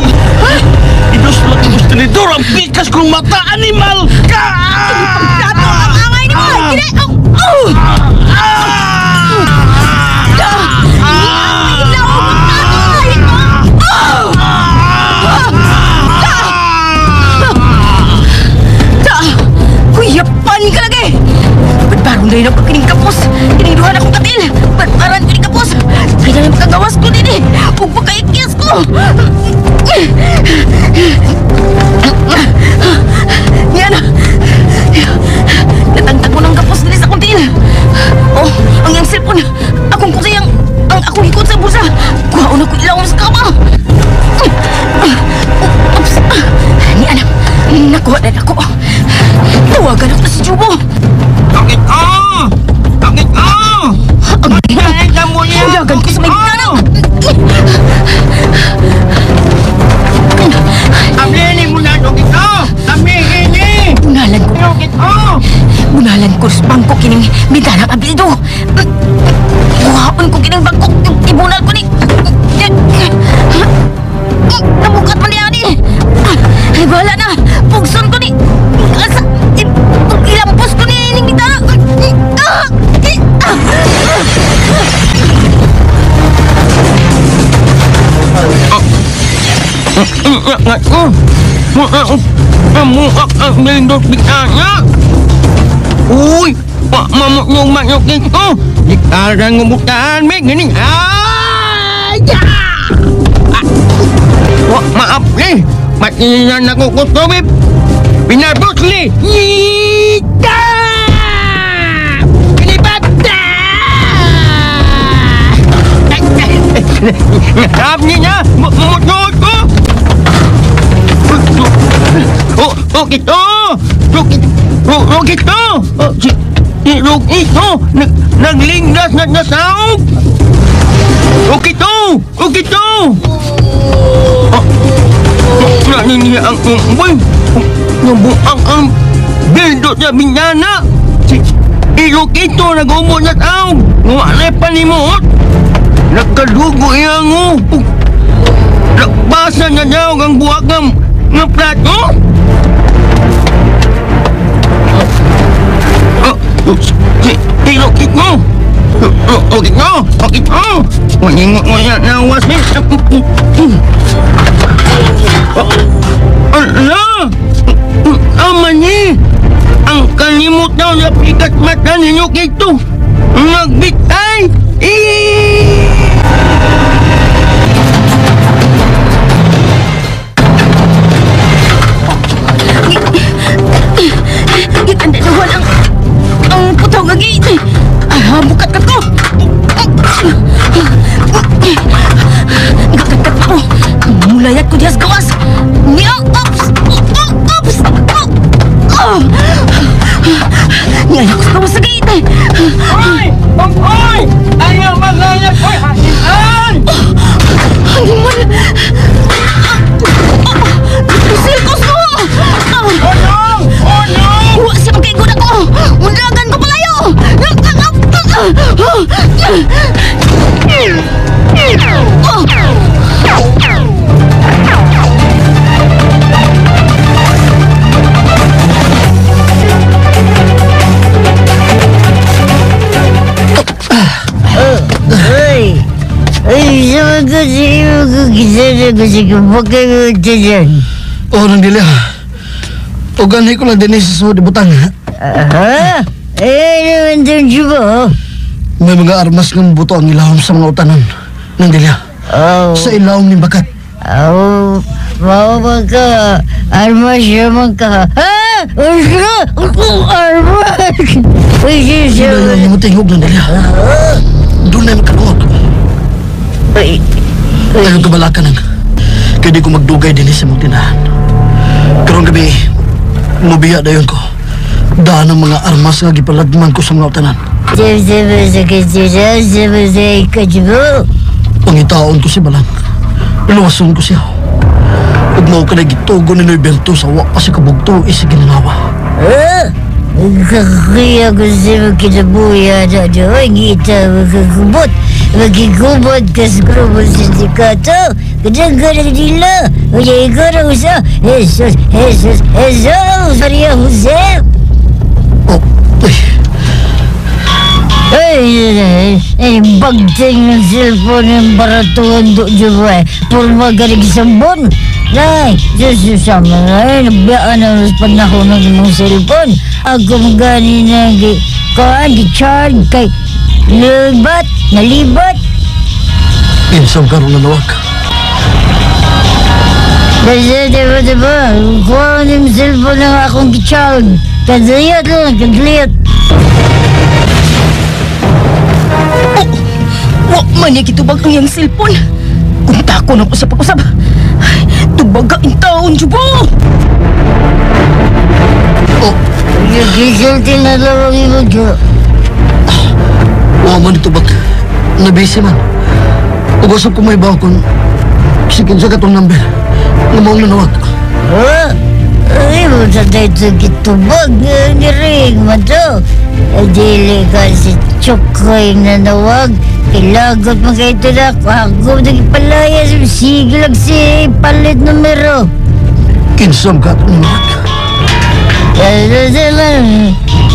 Idos lang ang gusto ni Dor. Ang pikas kong mata, animal ka! Ang angay niyo mo. Kuyapan ka lagi. Barbarong dahil ako kining kapos. Kiniduhan akong katil. Barbaran kining kapos. Kaya na makagawas ko din eh. Huwag pagkaikis ko. Yan. Natangtag ko ng kapos din sa kuntil. Ang iyang cellphone. Akong kusayang. Ang akong ikot sa bulsa. Kuhaon ako ilaw sa kama. Oops. Ni anak. Nakuha na ako. Tawagan ako na si Jubo. Bakit Tawagan ko sa may bintana. Aminin mo na dong ito! Aminin! Bunalan ko sa bangko kining bintana ang abildo. Kuhaon ko kining bangko. Ibunal ko ni. Nabukat man niya ni. Ay, bahala na. Pugson ko ni. Ilampos ko ni ining bintana. Mamuak ang bilindok bintana! Uy! Mamuk yung manyok ito! Dikarang ngumukaan, may ganing! Maaf ni! Matinan ako kutubib! Pinabot ni! Yita! Pinibata! Nahab niya! Mumutod ko! Rokito! Si Rokito! Naglingdas na nasaog! Rokito! Nanin niya ang umboy! Nabuang ang bildo sa binyana! Si Rokito nag-umot na taog! Nguwalay panimot! Nagkalugo iyang nagbasa na daw ang buwag ng plato! Rokit mo! Maningot mo yan na wasmin! Ala! Ama ni! Ang kalimot daw na pikat mata ni Rokito! Nagbitay! Itandaluhan ang putong agi. Bukat ka ko. Gagagag pa ko. Mulayat ko diya sa gawas. Ops! Niya ko sa gawas sa gate. Hoy! Ayaw kasi makakisara ko sa kapag dyan. Nang dili ha. O ganay ko lang din sa suod butang ha. Naman doon siya ba? May mga armas ng buto ang ilawom sa mga utanon. Nang dili ha. Sa ilawom ni Bakat. Mau ka. Armas siya ka. Armas! Hindi na mo tingog nang dili ha. Doon na yung makalungog. Ayaw kabalakan nang. Kaya di ko magdugay din sa mong tinahan. Karong gabi, mubiya dayon ko. Daan ang mga armas nga gipaladman ko sa mga utanan. Pangitaon ko si Balang. Luwason ko siya. Huwag mo ka na gitugo ni Norberto sa wak pa si kabugto isa ginanawa. Kaya ko siya kinabuya na doon. Ngita magkakubot. Magkikubot ka sa grupo sindikato. Kadang-kadang nila. Kaya ikaw na usa. Jesus! Maria Jose! Bagting ng cellphone ng baratuhan do Juwe. Purma galing sambon. Nay, Jesus sama ngayon. Nabiyaan na sa panahon ng mong cellphone. Ako magani na gi-charge kay nalibat. Pinsang karoon na nawag. Kasi diba? Kuha ng cellphone ng akong gi-charge. Kadliyot lang, kadliyot. Wak man niya kitubag ang iyang cellphone. Kunta ko na usap-usap. Tubaga ang taon, Jubo! Gisulti na lang ang ibag ko. Wala man ito bag. Nabisi man. Ugasap ko may bawa kung sikin sa katong number. Ngamaw na nawag. Ay, mo sa dito kitubag. Niring mo to. Dili ka si Chokoy na nawag. Kailagot mo kayo ito na. Ako nagpalayas. Sige lang si palit numero. Kinsam ka itong nawag.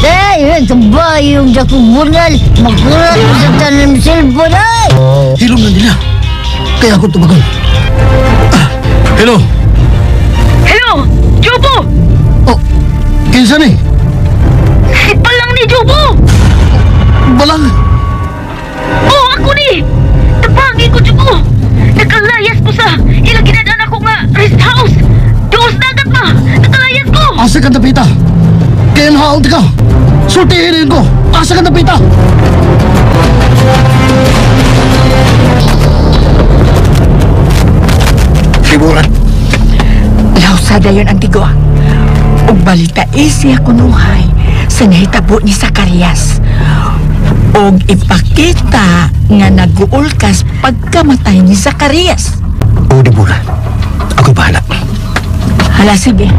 Ay, kabayong dakubunal. Makulat mo sa tanong cellphone, ay! Hilom na nila. Kaya ako tumagon. Hello? Hello! Jubo! Kinsa ni? Si Balang ni Jubo! Balang? Ako ni! Tabangi ko, Jubo! Nakalayas ko sa ilang ginadaan ako nga rest house! Doos dagat ma! Nakalayas ko! Asa ka tapita? Kaya nahaot ka! Sultihin ko! Asa ka tapita? Liburan. Lausada yun ang tigo. Ug balita siya kunuhay sa nahitabo ni Zacarias. Og ipakita nga nag-uulkas pagkamatay ni Zacarias. Oo, Liburan. Ako'y bahala. Hala, sige.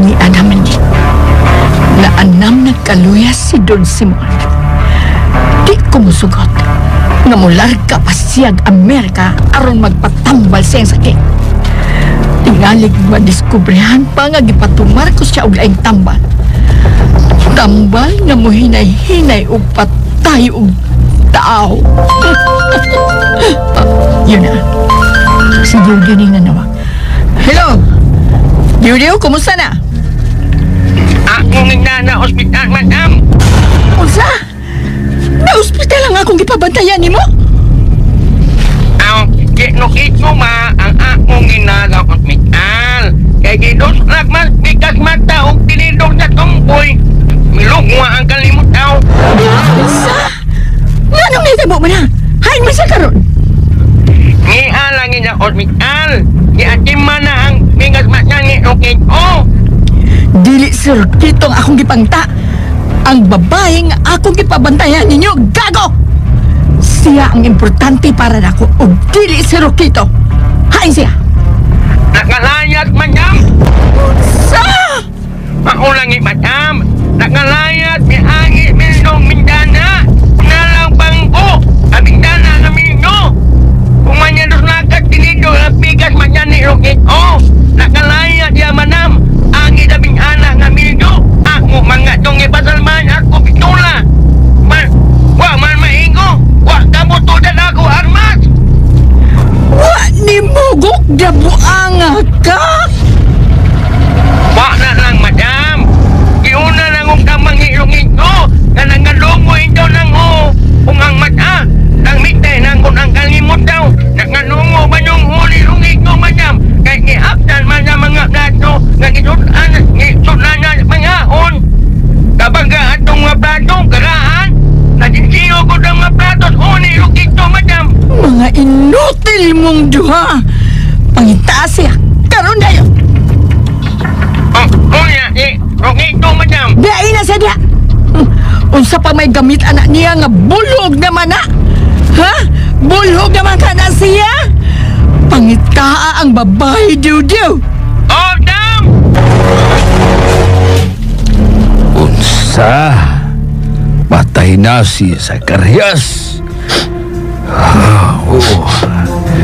Ni anaman din. Naanam nagkaluyas si Don Simon. Di ko musugot nga mularga pa siyag Amerika aron magpatambal siyang sakit. Tingalig madiskubrehan pa nga gipatumar ko siya og laing tambal. Tambal nga muhinay-hinay og patay og tao. Yun na. Si Judy ni nanawag. Hello! Judy, kumusta na? Ako na ospital, madam. Unsa? Na-ospital lang akong gipabantayan ni mo? Kinukit mo ma ang akong ginagaw ospital. Kaya gidos lagmas, bigas mata o tinidor sa tumboy. Milugwa ang kalimutaw. Unsa? Nga nung nitabo mo na? Hain mo sa karon? Ngihalangin sa ospital. Giatiman na ang bigas mata ni Ukit o. Dili sir, kitong akong gipangta. Ang babaeng akong gipabantayan ninyo, gago! Siya ang importante para nako o dili si Rokito. Hain siya. Nakalayat, madam. Sa! Maulangi, madam. Nakalayat, may agis, minong mindana. Nalang bangko, abindana na mino. Kumanyados nakat, tinido, lapigas, madyan ni Rokit o. Nakalayat, ya madam. Agi dabing anak nga mildo. Ako mga dong ipasalman. Ako pitula. Wah man maingo. Wah kabuto dan ako ilmong duha. Pangita siya. Karon dayo. Kuya, Rokito, madam. Dai na sa dia. Unsa pa may gamit anak niya nga bulog naman na? Ha? Bulog naman ka na siya? Pangitaa ang babae, Diw-Diw. Oh, dam! Unsa? Patay na si Zacarias.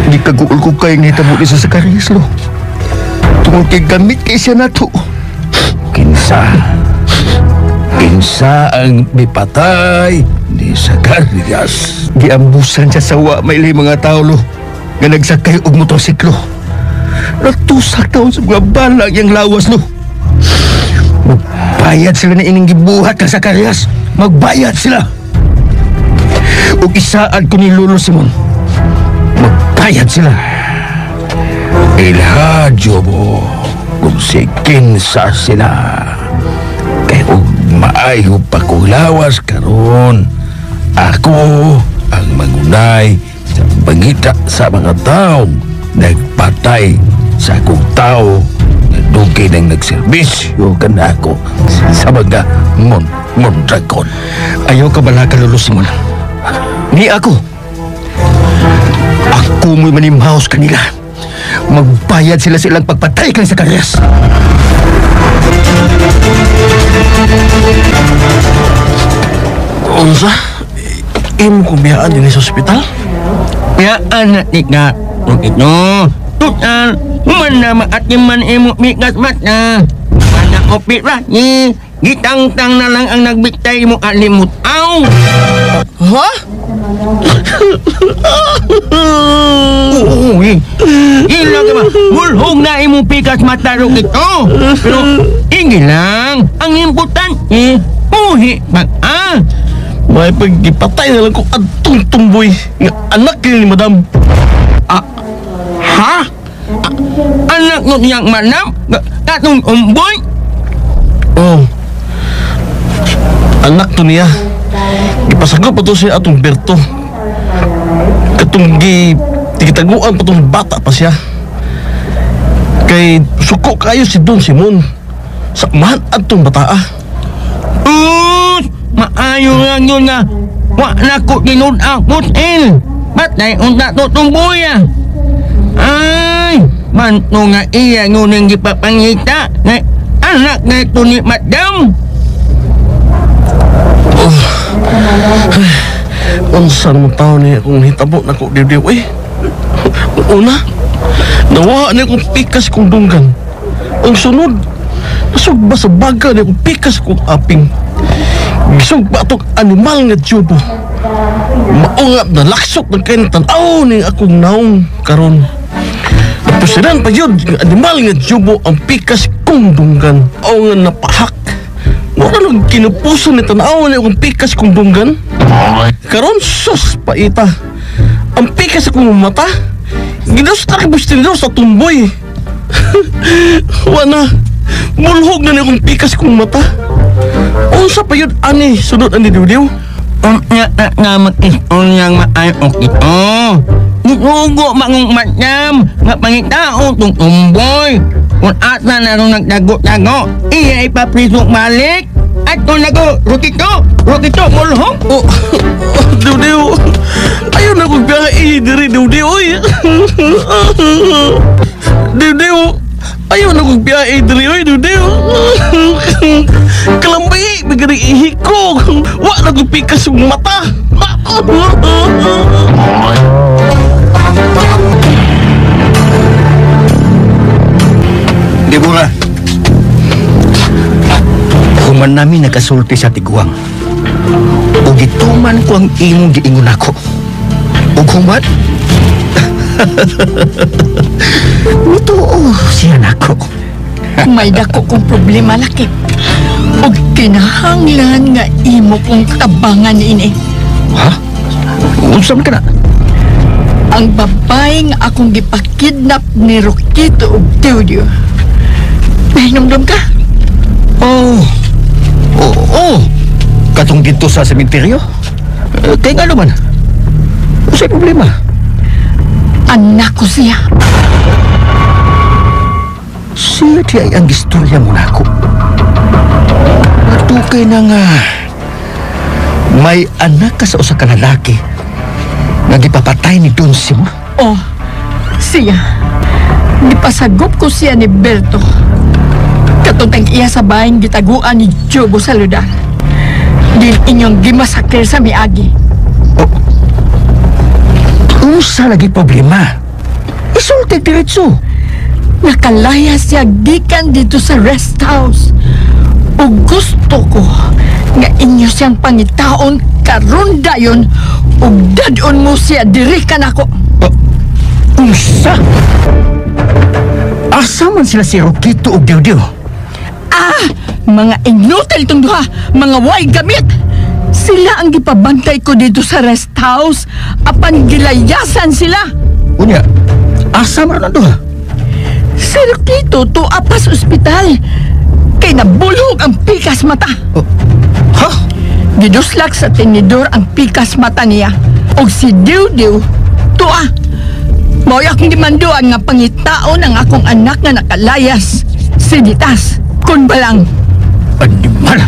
Di kaguol ko kayo nahitabo ni sa Zacarias, lo. Tungkol kay gamit kay siya na to. Kinsa ang mipatay ni Zacarias. Giambusan siya sa wa may mga tao, lo. Nga nagsakay og motorsiklo. Natusak taon sa mga balang yung lawas, lo. Magbayad sila na ining gibuhat ka sa Zacarias. Magbayad sila. O isaan ko ni Lolo Simon. Magbayad sila. Ilhadyo mo kung si kinsa sila. Kaya kung maayo pa kong lawas karon, ako ang mangunay sa pangita sa mga taong nagpatay sa akong tao na dugay ng nagserbisyo kanako sa mga Mondragon. Ayaw ka bala ka, Lolo Simon. Ni ako mo'y manimhaos kanila. Magbayad sila silang pagpatay kang Zacarias. Unsa? Imo kong biyaan din sa ospital? Biyaan na tika. Rokito. Tutal, human na maatiman imo mikas mata. Mana opera ni. Gitang-tang na lang ang nagbitay mo alimut. Aw! Ha? Uy! Ila ka ba? Bulhog na imong pikas mata, Rokito. Pero, hindi lang. Ang importante, uhi pag May pagipatay na lang ko atong tumboy nga anak ni Madam. Ha? Anak mo niyang manam? Katong umboy? Oh. Anak to niya. Gipasagop pa to siya atong Berto. Katong tigitaguan pa tong bata pa siya. Kay suko kayo si Don Simon. Sa man atong bata. Maayo lang yun nga. Wa na ko tinudang putil. Batay unta to tumboy Ay, manto nga iya ngunang gipapangita nga anak na ito ni Madam. Unsa naman tao niya kung hitabo na ko diw eh. Una, nawa niya kong pikas kong dunggan. Ang sunod, nasugba sa baga niya kong pikas kong aping. Gisugba itong animal nga tiyubo. Maungap na laksok ng kain tanaw ni akong naong karon. Napusinan pa yun, ang animal nga tiyubo ang pikas kong dunggan. O nga napahak. Wala nang kinupusan ni tanaw ni akong pikas kong dunggan. Karon sus paita. Ang pikas akong mata. Ginos na kibustinido sa tumboy. Wana. Mulhog na ni akong pikas kong mata. Unsa pa yun ani sunod ani Diw-Diw? Nga mag-istoryang maayok ito. Nugo mangong matnyam nga pangitao tong tumboy. Kung ata na rin nagdago-dago, iya ipaprisok balik. At kung nago, Rokito, mulhog. Diw-Diw, ayaw na kong biyahe diri Diw-Diw. Diw-Diw, ayaw na kong biyahe diri Diw-Diw. Kalambay, bigari ihiko. Wa na kong pikas yung mata. Deborah, human namin nagasulti sa tiguang. O gituman ko ang imong giingon ako. O human, totoo siya nako. May dako kong problema laki. O kinahanglan nga imo kong tabangan ini. Ha? Unsa man ka na? Ang babae nga akong gipakidnap ni Rokito og Diw-Diw. Nahinumdum ka? Oo. Katong dito sa sementeryo? Kaya nga naman. Usay problema. Anak ko siya. Siya di ay ang istorya mo na ako. Matukay na nga. May anak ka sa usa ka lalaki na gipapatay ni Donsi mo. Oh, siya. Gipasagop ko siya ni Berto. Katong iya sa bahay gitaguan ni Jobo sa lugar. Din inyong gimasakir sa miagi. Usa lagi problema. Isulti diretso. Nakalaya siya gikan dito sa rest house. O gusto ko nga inyo siyang pangitaon karon dayon ug dadon mo siya diri kanako. Usa? Asa man sila si Rokito ug Dio-Dio? Mga inutil itong duha, mga way gamit. Sila ang gipabantay ko dito sa rest house. Apan gilayasan sila. Unya, asa man na doha? Si Rokito tuwa pa sa ospital. Kay nabulhog ang pikas mata. Ha? Giduslak sa tinidor ang pikas mata niya. Og si Dio-Dio tuwa. Mao akong gimanduan nga pangitaon ang akong anak nga nakalayas. Si Ditas, kun balang. Animal!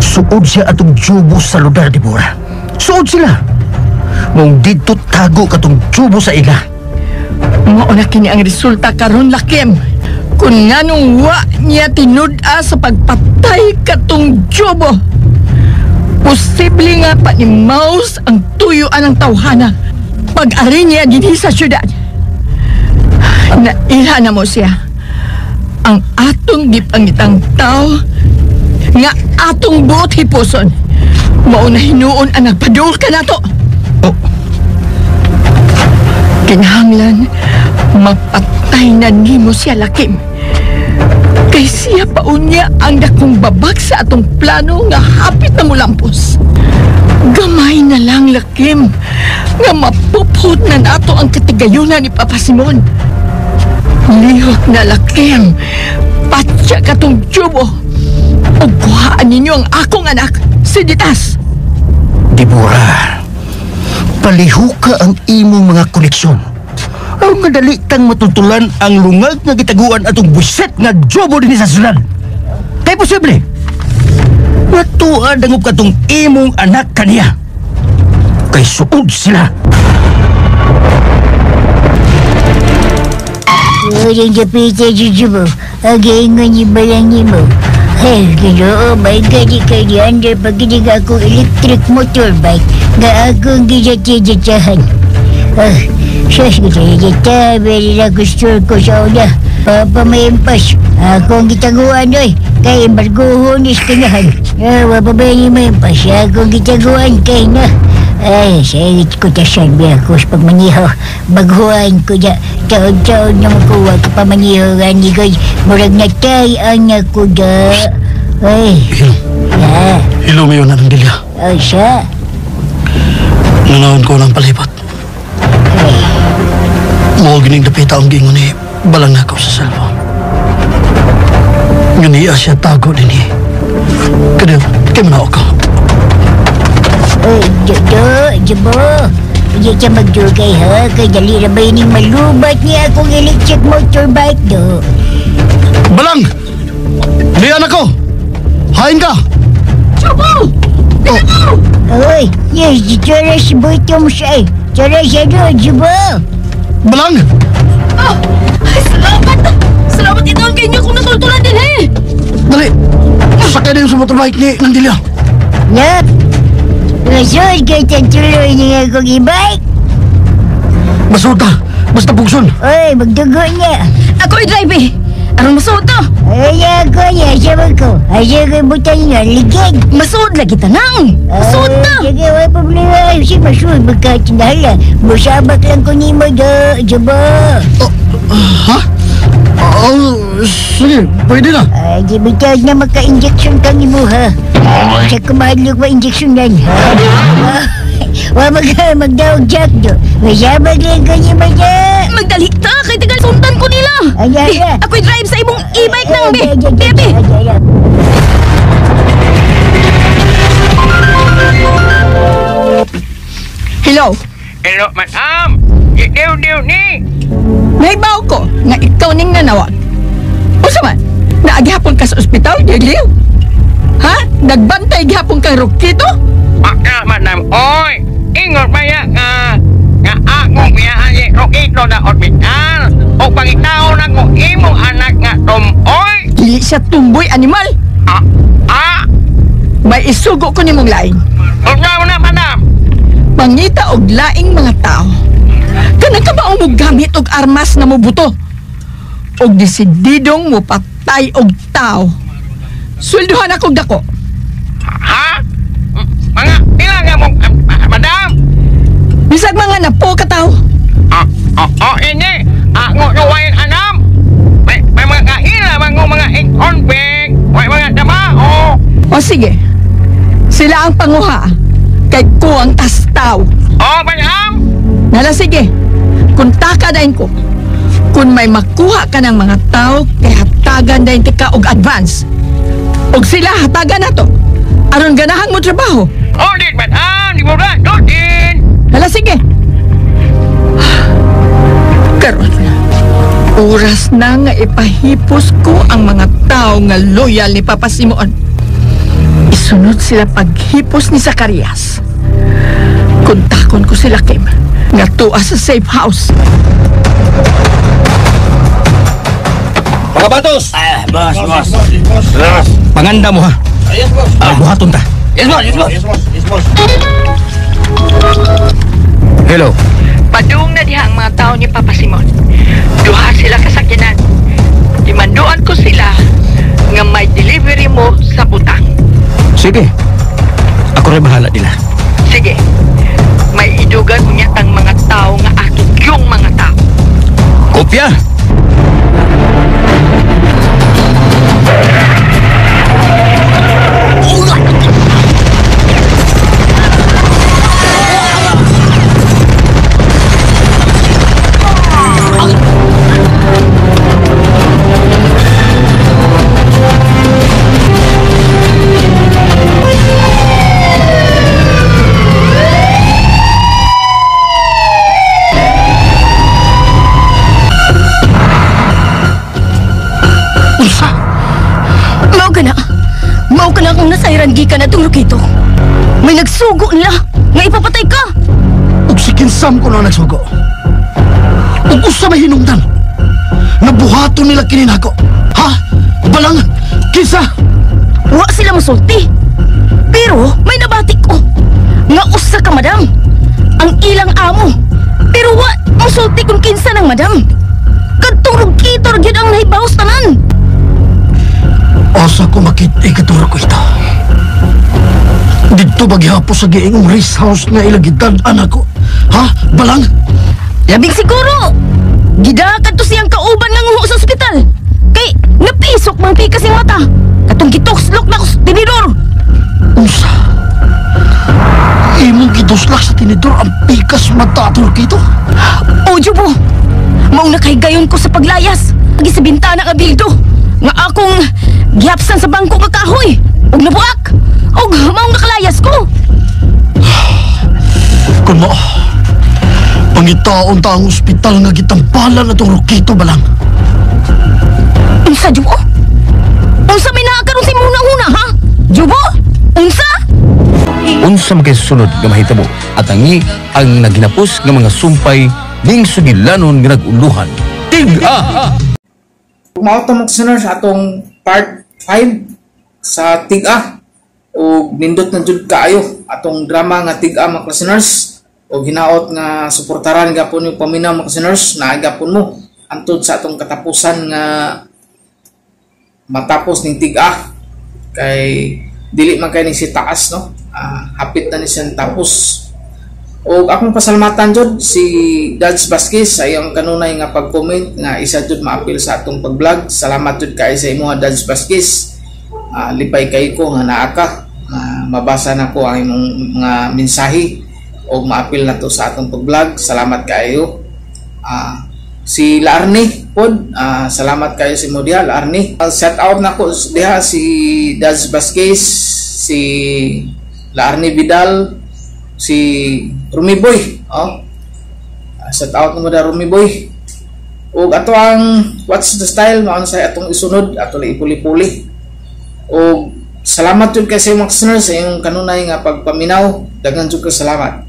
Suod siya atong Jobo sa lugar, Deborah. Suod sila. Mong dito tago katong Jobo sa ila. Mao na kini ang resulta karon lakim. Kung nganong wa niya tinud-a sa pagpatay katong Jobo. Posible nga pa ni Mouse ang tuyuan ng tawhana pag-ari niya dinhi sa syudad. Naila na mo siya. Ang atong gipangitang tao nga atong buot hipuson. Mao na hinuon ang nagpadul ka nato. Kinahanglan mapatay na nimo siya lakim. Kay siya paunya ang dakong babag sa atong plano nga hapit na mulampos. Gamay na lang lakim nga mapupod na nato ang katigayunan ni Papa Simon. Lihok na lakim, patya katong Jobo. O kuhaan ninyo ang akong anak, si Ditas. Deborah, palihuka ang imong mga koleksyon. Ang madalitang matutulan ang lungag nga gitaguan atong buset nga Jobo din sa sulan. Kay posible, matuad ang katong imong anak kaniya. Kay suod sila. Orang kapita Jobo, againgan ni balang ni mo. Hey, Ginoo, may kadi-kadi anda paginig ako electric motorbike nga akong ginatiditahan. Sas kita beri na gusto ko sa una. Papamayampas, akong gitaguan doy. Kay embargohon is kinahan. Papamayampas, akong gitaguan kay na. Ay, sayit ko tasan biya ko sa pagmaniho. Baguhan ko na taon-taon na makuha ka pamaniho. Ani ko, murag natay ang ako na. Ay, Hello, Mayon na ng Delia. ay siya. Nanawon ko ng palipat. Mo gining dapita ang gingon ni balang nakaw sa cellphone. Ngani siya tago din ni. Kadyo, kaya manaw ka. Jobo. Hindi siya magdugay ha. Kaya dali na ba yun malubat niya akong electric motorbike do. Balang! Di anak ko! Hain ka! Jobo! Jobo! Oy, yes, tara si Butong siya. Tara siya do, Jobo. Balang! Ay, salamat! Salamat ito kay inyo kung natultulan din eh! Dali! Sakay na yung sa motorbike ni Nandilia. Nak, masod ka tuloy niya akong e-bike. Masuta! Basta bugson! Oy, magdugo niya. Ako i-drive eh! Anong masuot to? Ay, ako niya, sabi ko. Asa ko butang niya, ligid. Masuot lagi tanang! Masuot na! Sige, wala problema. Si masud, magkatinahala. Musabak lang ko ni mo do, Jobo. Ha? Sige, pwede na. Ay, di bitag na maka-injection kang imo ha. Sa kumahadlok ba injection yan? Wala magdawag jack do. Masabak lang ko ni mo do. Magdali ta! Kay tagal sundan ko nila! Ay. Ako'y drive sa imong e-bike nang be! Bebe! Hello? Hello, madam. Diw ni. Naibaw ko nga ikaw ning nanawag. Usa man, naagihapon ka sa ospital, Digliw? Ha? Nagbantay gihapon kang Rokito? Baka madam, oy. Ingot ba ya nga akong biyaan Rokito na ospital. O pangitaw na ko imong anak nga tumoy. Dili siya tumboy animal. May isugo ko nimong laing. Usaw na, madam. Pangita og laing mga tao. Kanang ka ba mo gamit og armas na mubuto? Og desididong mo patay og tao. Sweldohan ako dako. Ha? Mga pila nga mo, madam? Bisag mga napo ka tao. Ini. Ako nuwain anam. May mga kahila, mga inconvict. May mga damao. O sige. Sila ang panguha. Kay ko ang tastaw. Madam? Nala sige. Kung takadain ko. Kung may makuha ka ng mga tao, kay hatagan dahin ka og advance. Og sila hatagan na to. Aron ganahan mo trabaho. Din, madam. Di mo na, din. Nala sige. Karon. Oras na nga ipahipos ko ang mga tao nga loyal ni Papa Simon. Isunod sila paghipos ni Zacarias. Kontakon ko sila, Kim, nga tuwa sa safe house. Mga batos! Boss. Panganda mo ha. Yes, boss. Buhaton ta. Yes, boss. Hello. Padung na diha ang mga tao ni Papa Simon. Duha sila kasakyanan. Dimanduan ko sila nga may delivery mo sa butang. Sige. Ako rin bahala nila. Sige. May idugan mo niya ang mga tao nga aking yung mga tao. Kopya! Mao ka na kung nasairan gikan atong Rokito. May nagsugo nila nga ipapatay ka. Ug si Kinsam ko na nagsugo. Ug usa may hinungdan. Nabuhaton nila kini nako. Ha? Balang kisa. Wa sila masulti. Pero may nabatik ko nga usa ka madam ang ilang amo. Pero wa masulti kung kinsa ng madam. Kadtong Rokito ra gyud ang nahibaws tanan. Asa ko makit ikaturo ko ito. Dito baghapos sa giingong race house nga ilagitan anak ko. Ha? Balang? Labing siguro. Gidakad to siyang kauban nga nguho sa ospital. Kay napisok mang pikas yung mata. Katong gituslok na ko sa tinidor. Unsa? Imong gituslak sa tinidor ang pikas mata atong Rokito? O, Jubo. Maong nakahigayon ko sa paglayas. Agi sa bintana nga bildo. Nga akong gihapsan sa bangko nga kahoy. Og nabuak. Og maong nakalayas ko. Kun mo, pangitaon ta ang ospital nga gitampalan na itong Rokito, Balang. Unsa, Jubo? Unsa may nakakaroon si muna-una, ha? Jubo? Unsa? Unsa magkaisunod nga mahitabo at ang naginapos nga mga sumpay ning sugilanon nga naguluhan. Tig-a! Mao ta mga sa atong part 5 sa Tig-a o nindot na jud kaayo atong drama nga Tig-a mga listeners o hinaot nga suportaran gapon yung paminaw mga listeners na gapon mo antod sa atong katapusan nga matapos ning Tig-a kay dili man kay ning si taas no hapit na ni siyang tapos. O akong pasalamatan jud si Dads Vasquez sa iyang kanunay nga pag-comment nga isa jud maapil sa atong pag-vlog. Salamat jud kay sa imo Dads Vasquez. Lipay kay ko nga naa ka. Mabasa na ko ang imong mga mensahe o maapil na to sa atong pag-vlog. Salamat kayo. Si Larnie pod, salamat kayo si Modia Larnie. Shout out na ko diha si Dads Vasquez, si Larnie Vidal, si Rumiboy, Shout out mo da Rumi Boy. Ug ato ang What's the Style mao na sa atong isunod, ato lang ipuli-puli. Ug salamat jud kay sa mga listeners sa inyong kanunay nga pagpaminaw. Daghan jud ka salamat.